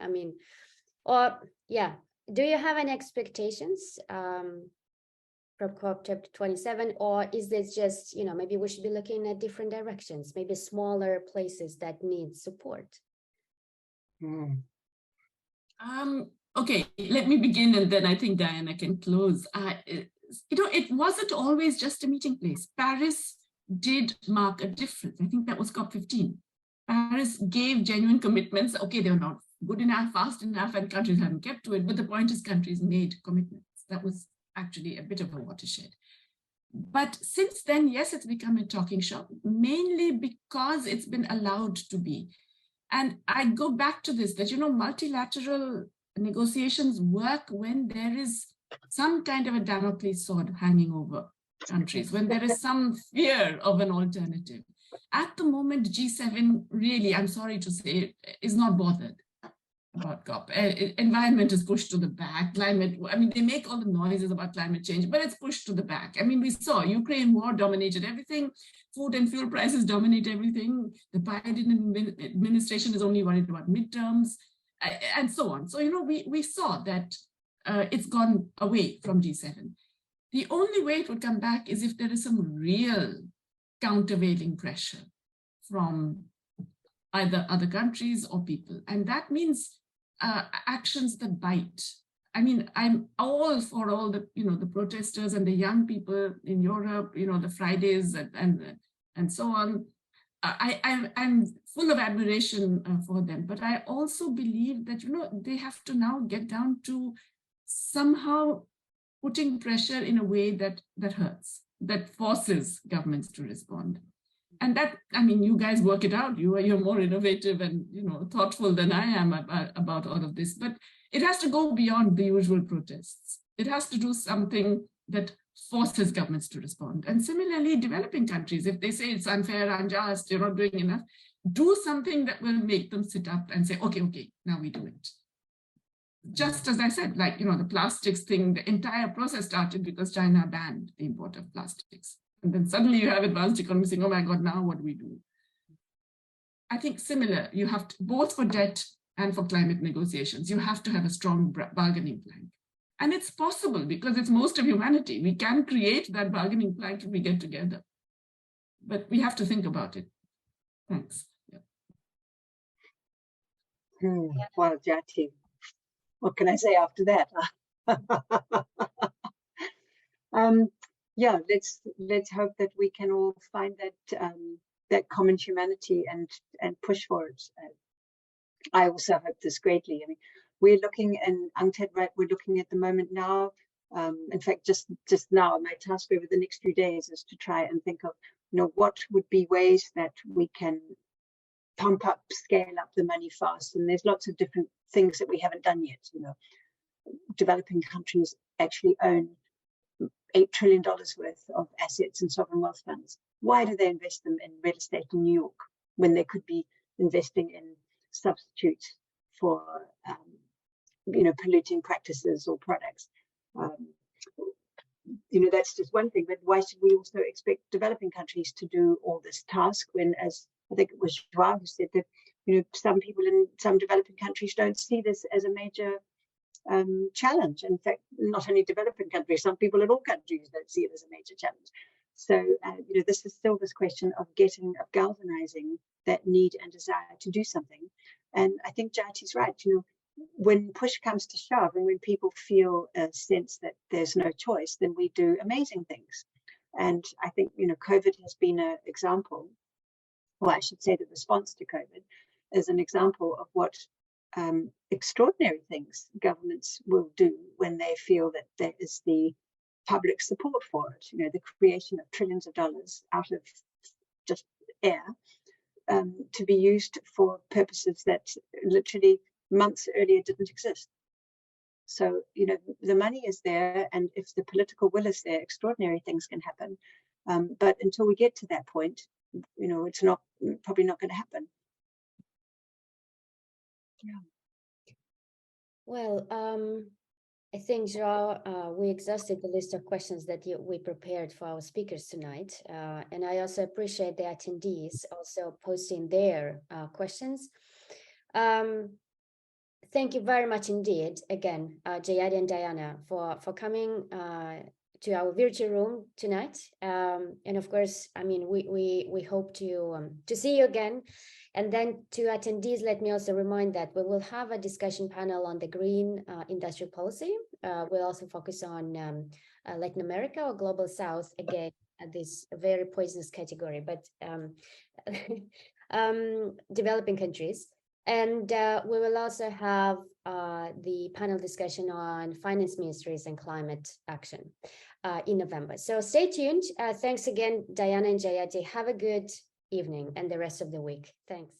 do you have any expectations from COP27, or is this just, maybe we should be looking at different directions, maybe smaller places that need support? Okay, let me begin, and then I think Diana can close. It wasn't always just a meeting place. Paris did mark a difference. I think that was COP15. Paris gave genuine commitments. Okay, they were not good enough, fast enough, and countries haven't kept to it. But the point is, countries made commitments. That was actually a bit of a watershed. But since then, yes, it's become a talking shop, mainly because it's been allowed to be. And I go back to this, that, multilateral negotiations work when there is some kind of a Damocles sword hanging over countries, when there is some fear of an alternative. At the moment, G7 really, I'm sorry to say, is not bothered about COP. Environment is pushed to the back. Climate, they make all the noises about climate change, but it's pushed to the back. We saw Ukraine war dominated everything. Food and fuel prices dominate everything. The Biden administration is only worried about midterms, and so on. So, we saw that it's gone away from G7. The only way it would come back is if there is some real countervailing pressure from either other countries or people. And that means actions that bite. I'm all for all the, the protesters and the young people in Europe, the Fridays and so on. I'm full of admiration for them, but I also believe that, they have to now get down to somehow putting pressure in a way that hurts, that forces governments to respond. And that, you guys work it out. You're more innovative and, thoughtful than I am about all of this. But it has to go beyond the usual protests. It has to do something that forces governments to respond. And similarly, developing countries, if they say it's unfair, unjust, you're not doing enough, do something that will make them sit up and say, okay, now we do it. Just as I said, like, the plastics thing, the entire process started because China banned the import of plastics. And then suddenly you have advanced economies saying, oh my God, now what do we do? I think similar, you have to, both for debt and for climate negotiations, you have to have a strong bargaining plank. And it's possible because it's most of humanity. We can create that bargaining plank if we get together. But we have to think about it. Thanks. Yeah. Well, Jati, what can I say after that? Yeah, let's hope that we can all find that that common humanity and push for it. I also hope this greatly. we're looking in UNCTAD, right? We're looking at the moment now. In fact, just now, my task over the next few days is to try and think of, what would be ways that we can pump up, scale up the money fast. And there's lots of different things that we haven't done yet. Developing countries actually own $8 trillion worth of assets and sovereign wealth funds. Why do they invest them in real estate in New York when they could be investing in substitutes for, polluting practices or products? That's just one thing, but why should we also expect developing countries to do all this task when, as I think it was Joao who said that, some people in some developing countries don't see this as a major challenge. In fact, not only developing countries, some people in all countries don't see it as a major challenge. So, this is still this question of galvanizing that need and desire to do something. And I think Jayati's right, when push comes to shove and when people feel a sense that there's no choice, then we do amazing things. And I think, COVID has been an example, or I should say the response to COVID is an example of what extraordinary things governments will do when they feel that there is the public support for it. The creation of trillions of dollars out of just air to be used for purposes that literally months earlier didn't exist. So, the money is there, and if the political will is there, extraordinary things can happen. But until we get to that point, it's probably not going to happen. Yeah. Well, I think, Joao, we exhausted the list of questions that we prepared for our speakers tonight. And I also appreciate the attendees also posting their questions. Thank you very much indeed, again, Jayati and Diana, for coming to our virtual room tonight. And of course, we hope to see you again. And then to attendees, let me also remind that we will have a discussion panel on the green industrial policy. We'll also focus on Latin America or Global South, again, this very poisonous category, but developing countries. And we will also have the panel discussion on finance ministries and climate action in November. So stay tuned. Thanks again, Diana and Jayati. Have a good evening and the rest of the week. Thanks.